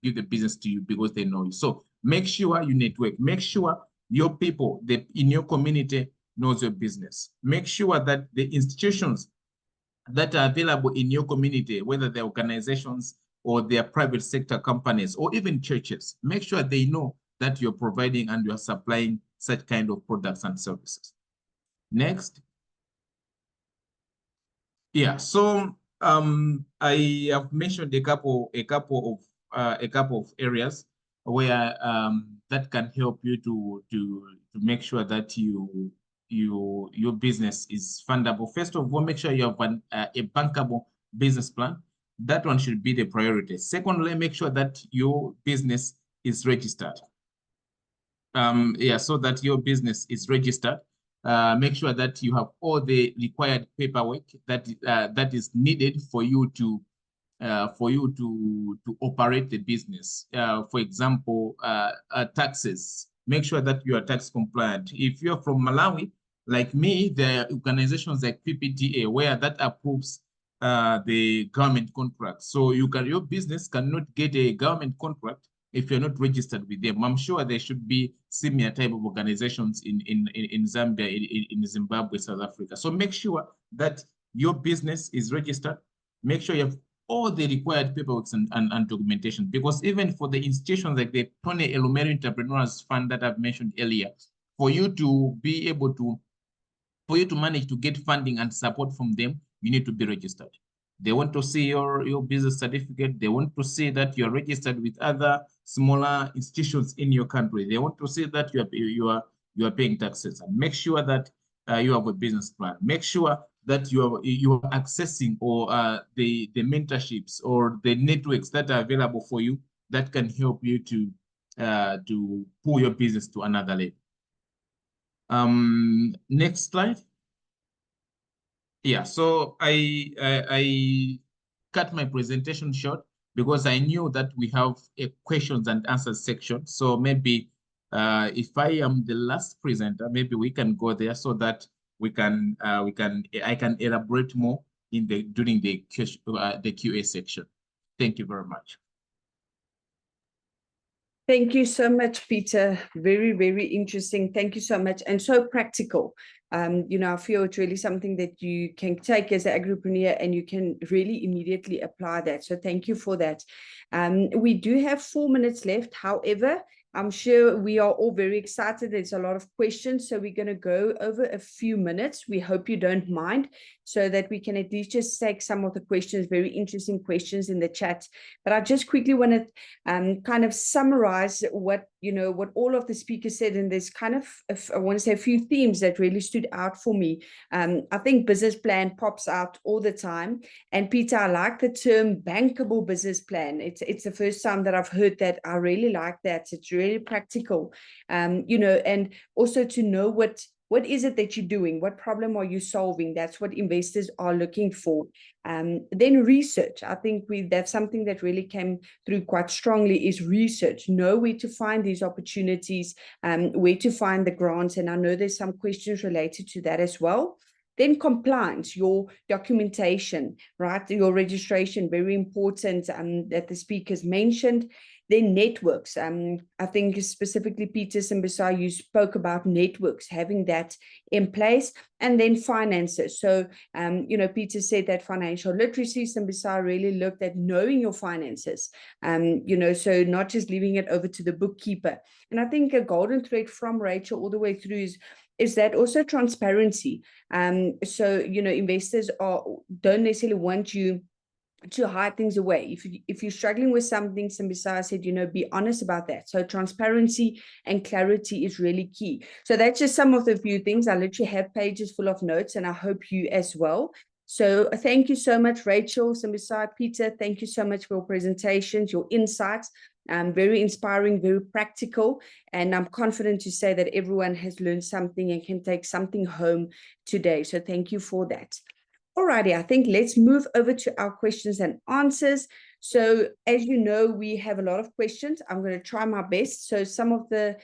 give the business to you because they know you. So make sure you network. Make sure your people in your community knows your business. Make sure that the institutions that are available in your community, whether they're organizations or they're private sector companies or even churches, make sure they know that you're providing and you're supplying such kind of products and services. Next. Yeah, so I have mentioned a couple of areas where that can help you to make sure that your business is fundable. First of all, make sure you have a bankable business plan. That one should be the priority. Secondly, make sure that your business is registered. So that your business is registered. Make sure that you have all the required paperwork that is needed for you to for you to operate the business. For example, taxes. Make sure that you are tax compliant. If you're from Malawi, like me, there are organizations like PPTA where that approves the government contract. So your business cannot get a government contract if you're not registered with them. I'm sure there should be similar type of organizations in Zambia, in Zimbabwe, South Africa. So make sure that your business is registered. Make sure you have all the required paperwork and documentation, because even for the institutions like the Tony Elumelu Entrepreneurs Fund that I've mentioned earlier, for you to be able to, for you to manage to get funding and support from them, you need to be registered. They want to see your business certificate. They want to see that you are registered with other smaller institutions in your country. They want to see that you are paying taxes, and make sure that you have a business plan. Make sure that you are accessing or the mentorships or the networks that are available for you that can help you to pull your business to another level. Next slide. Yeah, so I cut my presentation short because I knew that we have a questions and answers section. So maybe if I am the last presenter, maybe we can go there so that I can elaborate more during the QA section. Thank you very much. Thank you so much, Peter. Very, very interesting. Thank you so much. And so practical. I feel it's really something that you can take as an agripreneur and you can really immediately apply that. So thank you for that. We do have 4 minutes left. However, I'm sure we are all very excited. There's a lot of questions, so we're going to go over a few minutes. We hope you don't mind, so that we can at least just take some of the questions, very interesting questions in the chat. But I just quickly want to kind of summarize what all of the speakers said, and there's kind of, I want to say, a few themes that really stood out for me. I think business plan pops out all the time. And Peter, I like the term bankable business plan. It's the first time that I've heard that. I really like that. It's really practical, and also to know what is it that you're doing? What problem are you solving? That's what investors are looking for. Then research. I think that's something that really came through quite strongly, is research. Know where to find these opportunities, where to find the grants. And I know there's some questions related to that as well. Then compliance, your documentation, right? Your registration, very important, that the speakers mentioned. Then networks. I think specifically Peter Simbisai, you spoke about networks, having that in place. And then finances. So, Peter said that financial literacy, Simbisai really looked at knowing your finances, so not just leaving it over to the bookkeeper. And I think a golden thread from Rachel all the way through is that also transparency. So, investors don't necessarily want you to hide things away. If you're struggling with something, Simbisai said, be honest about that. So transparency and clarity is really key. So that's just some of the few things. I literally have pages full of notes, and I hope you as well. So thank you so much, Rachel, Simbisai, Peter. Thank you so much for your presentations, your insights. Very inspiring, very practical. And I'm confident to say that everyone has learned something and can take something home today. So thank you for that. Alrighty, I think let's move over to our questions and answers. So as you know, we have a lot of questions. I'm going to try my best. So some of the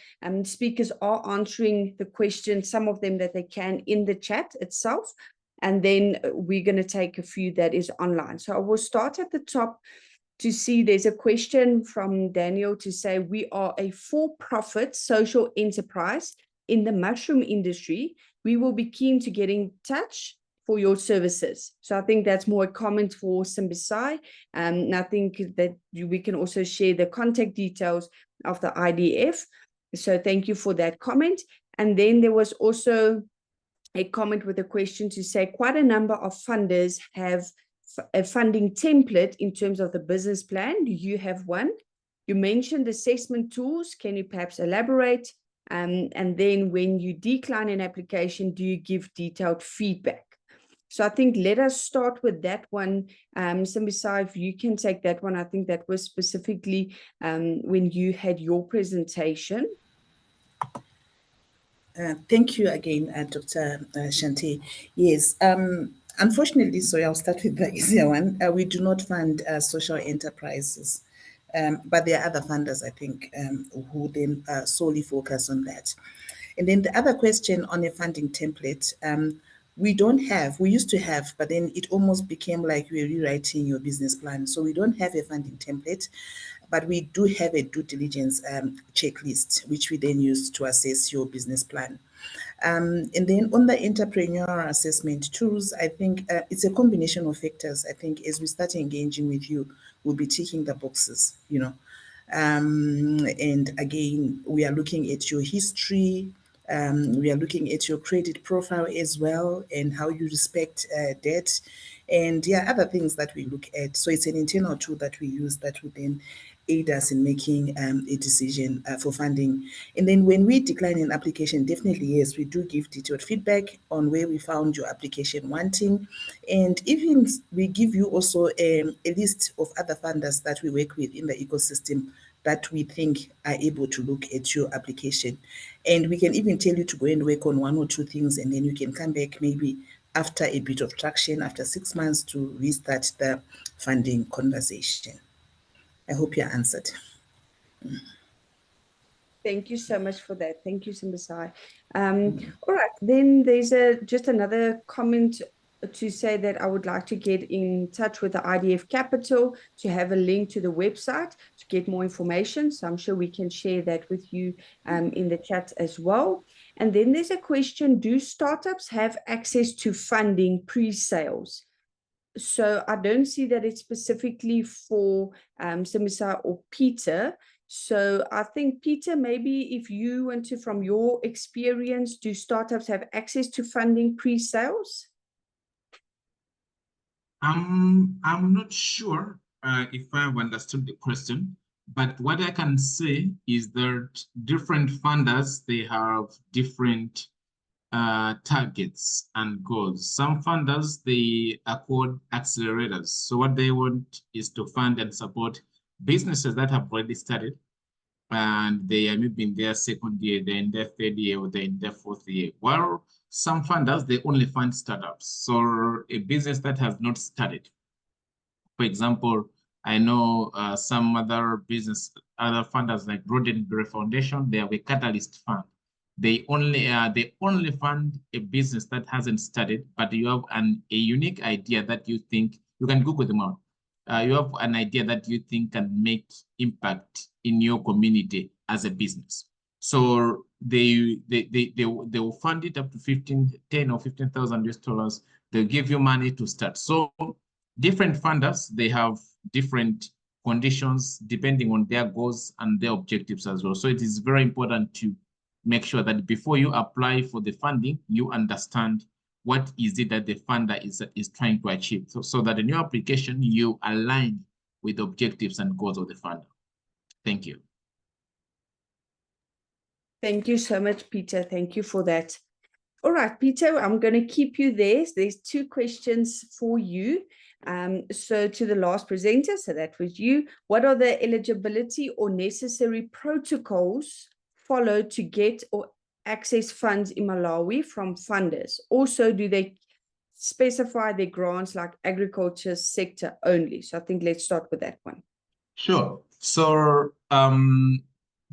speakers are answering the questions, some of them that they can in the chat itself. And then we're going to take a few that is online. So I will start at the top to see there's a question from Daniel to say, we are a for-profit social enterprise in the mushroom industry. We will be keen to get in touch for your services. So I think that's more a comment for Simbisai. And I think that we can also share the contact details of the IDF. So thank you for that comment. And then there was also a comment with a question to say quite a number of funders have a funding template in terms of the business plan. Do you have one? You mentioned assessment tools. Can you perhaps elaborate? And then when you decline an application, do you give detailed feedback? So I think let us start with that one. Simbisai, if you can take that one. I think that was specifically when you had your presentation. Thank you again, Dr. Shanti. Yes, Unfortunately, sorry, I'll start with the easier one. We do not fund social enterprises, but there are other funders, I think, who then solely focus on that. And then the other question on a funding template, we don't have, we used to have, but then it almost became like we're rewriting your business plan. So we don't have a funding template, but we do have a due diligence checklist, which we then use to assess your business plan. And then on the entrepreneurial assessment tools, I think it's a combination of factors. I think as we start engaging with you, we'll be ticking the boxes, you know. And again, we are looking at your history. We are looking at your credit profile as well and how you respect debt. And yeah, other things that we look at. So it's an internal tool that we use that would then aid us in making a decision for funding. And then when we decline an application, definitely, yes, we do give detailed feedback on where we found your application wanting. And even we give you also a list of other funders that we work with in the ecosystem that we think are able to look at your application. And we can even tell you to go and work on one or two things, and then you can come back maybe after a bit of traction, after 6 months, to restart the funding conversation. I hope you're answered. Thank you so much for that. Thank you, Simbisai. All right, then there's just another comment to say that I would like to get in touch with the IDF Capital to have a link to the website to get more information. So I'm sure we can share that with you in the chat as well. And then there's a question, do startups have access to funding pre-sales? So I don't see that it's specifically for Simbisai or Peter. So I think, Peter, maybe if you want to, from your experience, do startups have access to funding pre-sales? I'm not sure if I've understood the question, but what I can say is that different funders, they have different targets and goals. Some funders, they accord accelerators. So what they want is to fund and support businesses that have already started, and they are maybe in their second year, they're in their third year, or they're in their fourth year. While some funders, they only fund startups. So a business that has not started. For example, I know some other funders like Roddenberry Foundation, they have a catalyst fund. They only fund a business that hasn't started, but you have a unique idea that you think, you can Google them out. You have an idea that you think can make impact in your community as a business. So they will fund it up to 10 or 15,000 US dollars. They'll give you money to start. So different funders, they have different conditions depending on their goals and their objectives as well. So it is very important to make sure that before you apply for the funding, you understand what is it that the funder is trying to achieve, so that in your application, you align with the objectives and goals of the funder. Thank you. Thank you so much, Peter. Thank you for that. All right, Peter, I'm going to keep you there. There's two questions for you. So to the last presenter, so that was you, what are the eligibility or necessary protocols followed to get or access funds in Malawi from funders? Also, do they specify their grants like agriculture sector only? So I think let's start with that one. Sure. So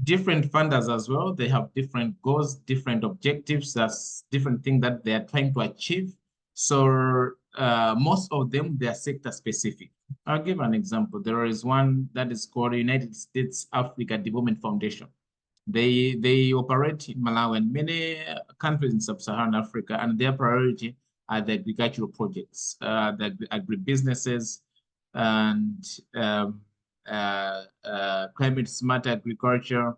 different funders as well, they have different goals, different objectives, that's different things that they are trying to achieve. So most of them, they are sector specific. I'll give an example. There is one that is called United States Africa Development Foundation. They operate in Malawi and many countries in sub-Saharan Africa, and their priority are the agricultural projects, the agribusinesses, and climate smart agriculture,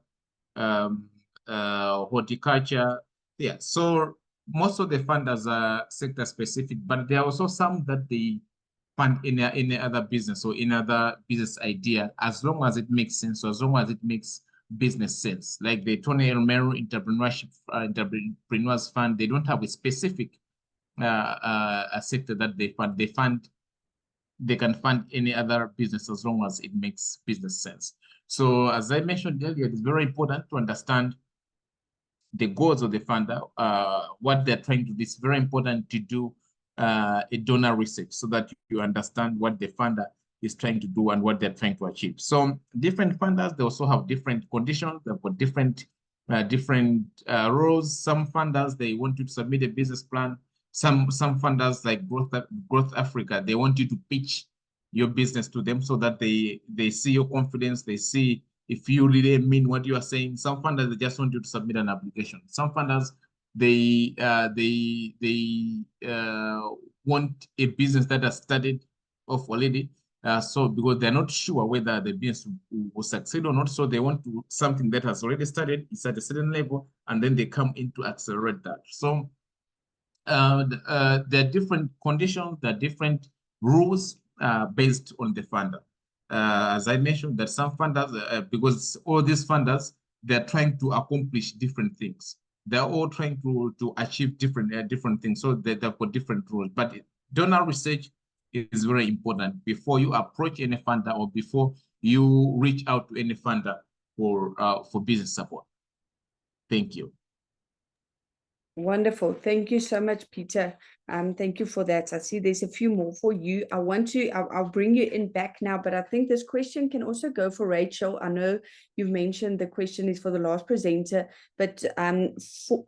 horticulture. Yeah, so most of the funders are sector specific, but there are also some that they fund in other business or in other business idea, as long as it makes sense, or as long as it makes business sense. Like the Tony Elmero Entrepreneurs Fund, they don't have a specific a sector that they fund. They can fund any other business as long as it makes business sense. So as I mentioned earlier, it's very important to understand the goals of the funder, what they're trying to do. It's very important to do a donor research so that you understand what the funder is trying to do and what they're trying to achieve. So different funders, they also have different conditions. They've got different roles. Some funders, they want you to submit a business plan. Some funders like Growth Africa, they want you to pitch your business to them so that they see your confidence, they see if you really mean what you are saying. Some funders, they just want you to submit an application. Some funders, they want a business that has started off already. So because they're not sure whether the business will succeed or not, so they want something that has already started, it's at a certain level, and then they come in to accelerate that. So there are different conditions, there are different rules based on the funder. As I mentioned, that some funders, because all these funders, they're trying to accomplish different things. They're all trying to achieve different things. So they've got different rules. But donor research is very important before you approach any funder or before you reach out to any funder for business support. Thank you. Wonderful. Thank you so much, Peter. Thank you for that. I see there's a few more for you. I'll bring you in back now, but I think this question can also go for Rachel. I know you've mentioned the question is for the last presenter, but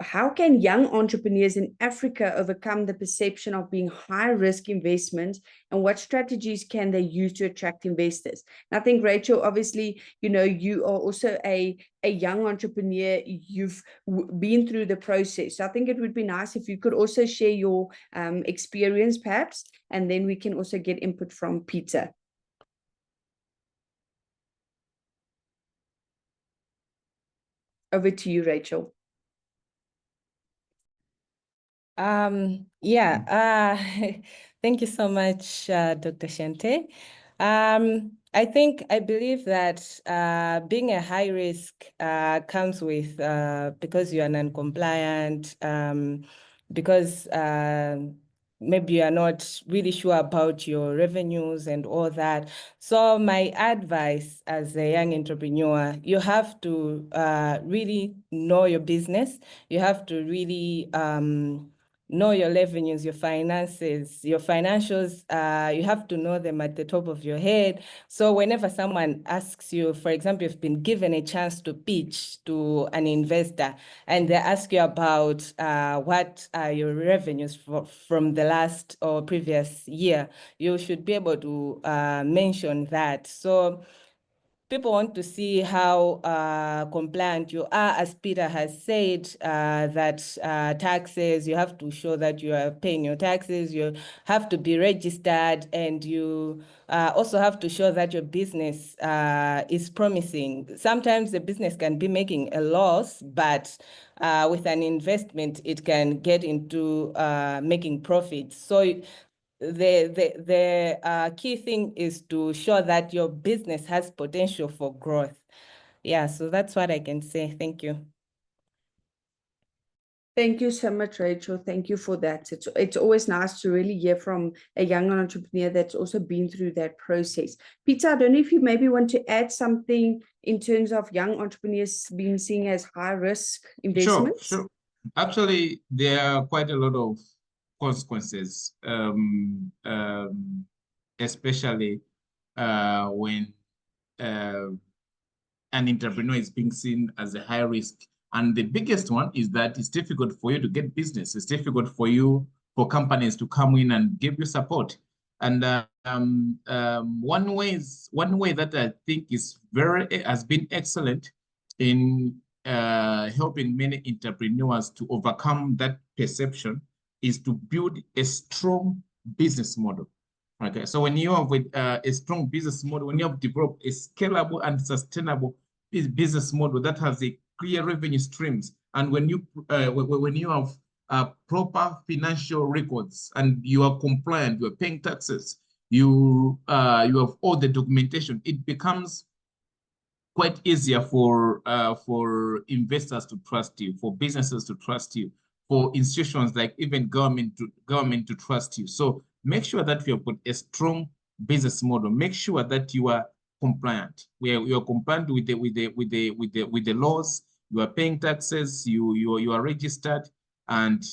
how can young entrepreneurs in Africa overcome the perception of being high-risk investments, and what strategies can they use to attract investors? And I think, Rachel, obviously, you know, you are also a young entrepreneur. You've been through the process. So I think it would be nice if you could also share your experience perhaps, and then we can also get input from Peter. Over to you, Rachel. Thank you so much, Dr. Shante. I believe that being a high risk comes with, because you are non-compliant, because maybe you are not really sure about your revenues and all that. So my advice as a young entrepreneur, you have to really know your business. You have to really know your revenues, your finances, your financials. You have to know them at the top of your head. So whenever someone asks you, for example, you've been given a chance to pitch to an investor, and they ask you about what are your revenues from the last or previous year, you should be able to mention that. So people want to see how compliant you are. As Peter has said, that taxes, you have to show that you are paying your taxes, you have to be registered, and you also have to show that your business is promising. Sometimes the business can be making a loss, but with an investment, it can get into making profits. So the key thing is to show that your business has potential for growth. Yeah, so that's what I can say. Thank you. Thank you so much, Rachel. Thank you for that. It's always nice to really hear from a young entrepreneur that's also been through that process. Peter, I don't know if you maybe want to add something in terms of young entrepreneurs being seen as high-risk investments? Sure. Actually, there are quite a lot of consequences, especially when an entrepreneur is being seen as a high risk. And the biggest one is that it's difficult for you to get business. It's difficult for companies to come in and give you support. And one way that I think has been excellent in helping many entrepreneurs to overcome that perception is to build a strong business model. Okay, so when you have a strong business model, when you have developed a scalable and sustainable business model that has a clear revenue streams, and when you have proper financial records and you are compliant, you are paying taxes, you have all the documentation, it becomes quite easier for investors to trust you, for businesses to trust you, for institutions like even government to trust you. So make sure that you have got a strong business model. Make sure that you are compliant. You are compliant with the laws. You are paying taxes. You are registered. and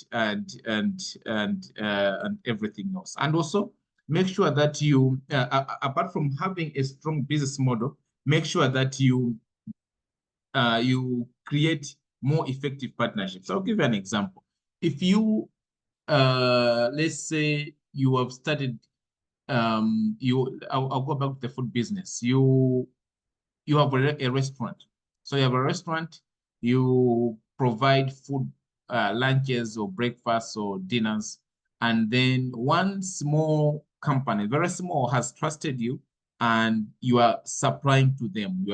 everything else. And also make sure that you, apart from having a strong business model, make sure that you create more effective partnerships. I'll give you an example. If you, let's say you have started, I'll go back to the food business. You have a restaurant. So you have a restaurant, you provide food, lunches or breakfasts or dinners, and then one small company, very small, has trusted you, and you are supplying to them. You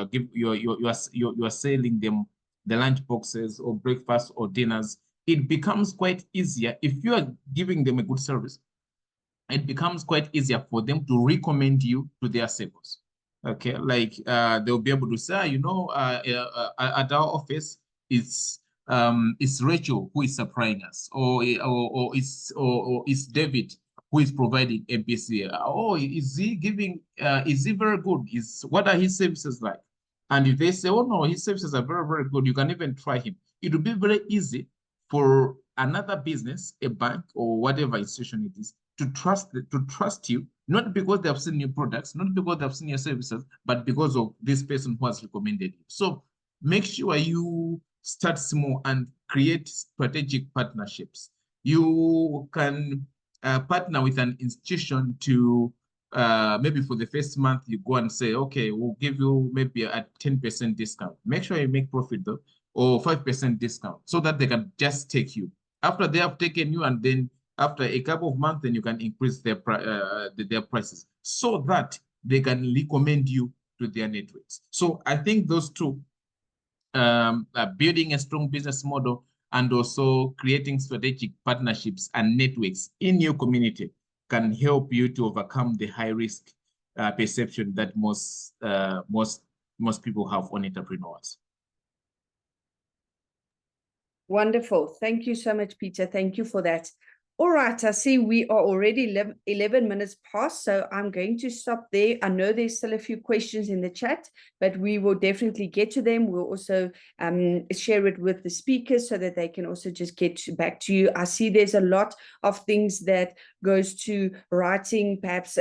are selling them the lunch boxes or breakfast or dinners. It becomes quite easier if you are giving them a good service. It becomes quite easier for them to recommend you to their circles. Okay, like they'll be able to say, at our office, it's Rachel who is supplying us, or it's David who is providing MPC. Oh, is he giving? Is he very good? What are his services like? And if they say, oh no, his services are very, very good, you can even try him. It will be very easy for another business, a bank or whatever institution it is, to trust you, not because they have seen your products, not because they have seen your services, but because of this person who has recommended you. So make sure you start small and create strategic partnerships. You can partner with an institution to maybe for the first month, you go and say, okay, we'll give you maybe a 10% discount. Make sure you make profit though, or 5% discount, so that they can just take you. After they have taken you, and then after a couple of months, then you can increase their prices, so that they can recommend you to their networks. So I think those two, building a strong business model and also creating strategic partnerships and networks in your community, can help you to overcome the high risk perception that most people have on entrepreneurs. Wonderful. Thank you so much, Peter. Thank you for that. All right, I see we are already 11 minutes past, so I'm going to stop there. I know there's still a few questions in the chat, but we will definitely get to them. We'll also share it with the speakers so that they can also just get back to you. I see there's a lot of things that goes to writing, perhaps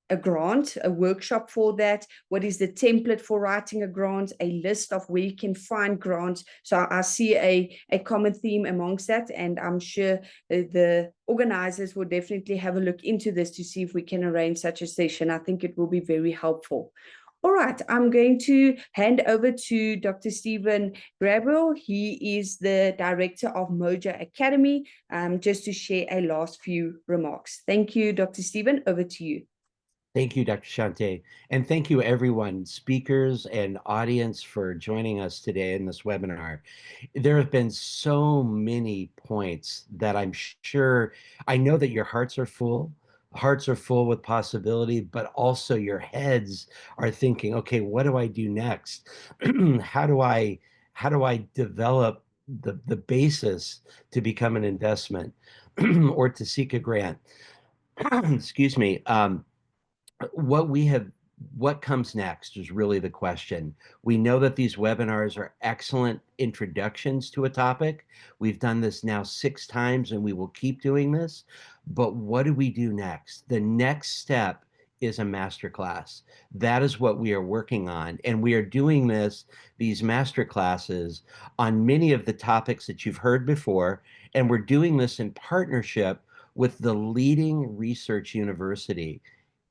a grant, a workshop for that. What is the template for writing a grant? A list of where you can find grants. So I see a common theme amongst that, and I'm sure the organizers will definitely have a look into this to see if we can arrange such a session. I think it will be very helpful. All right, I'm going to hand over to Dr. Stephen Gabriel. He is the director of Moja Academy, just to share a last few remarks. Thank you, Dr. Stephen. Over to you. Thank you, Dr. Shante. And thank you, everyone, speakers and audience, for joining us today in this webinar. There have been so many points that I'm sure, I know that your hearts are full. Hearts are full with possibility, but also your heads are thinking, okay, what do I do next? How do I develop the basis to become an investment or to seek a grant? Excuse me. What comes next is really the question. We know that these webinars are excellent introductions to a topic. We've done this now 6 times, and we will keep doing this. But what do we do next? The next step is a masterclass. That is what we are working on. And we are doing these masterclasses on many of the topics that you've heard before. And we're doing this in partnership with the leading research university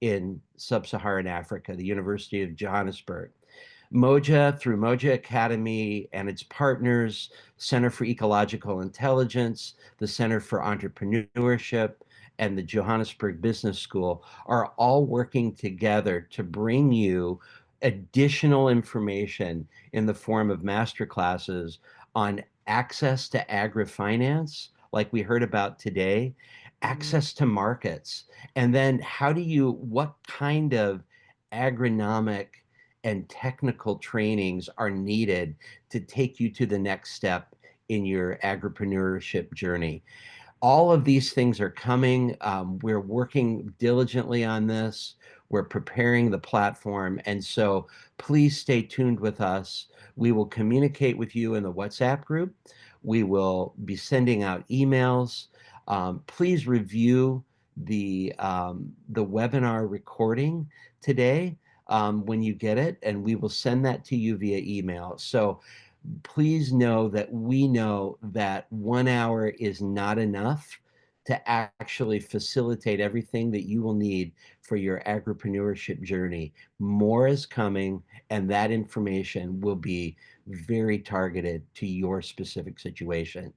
in sub-Saharan Africa, the University of Johannesburg. Moja, through Moja Academy and its partners, Center for Ecological Intelligence, the Center for Entrepreneurship, and the Johannesburg Business School, are all working together to bring you additional information in the form of masterclasses on access to agrifinance, like we heard about today, access to markets, and then what kind of agronomic and technical trainings are needed to take you to the next step in your agripreneurship journey. All of these things are coming. We're working diligently on this. We're preparing the platform. And so please stay tuned with us. We will communicate with you in the WhatsApp group. We will be sending out emails. Please review the webinar recording today when you get it, and we will send that to you via email. So please know that we know that 1 hour is not enough to actually facilitate everything that you will need for your agripreneurship journey. More is coming, and that information will be very targeted to your specific situation.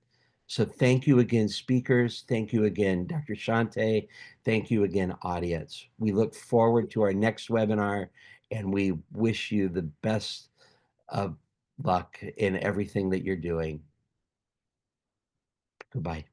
So thank you again, speakers. Thank you again, Dr. Shante. Thank you again, audience. We look forward to our next webinar, and we wish you the best of luck in everything that you're doing. Goodbye.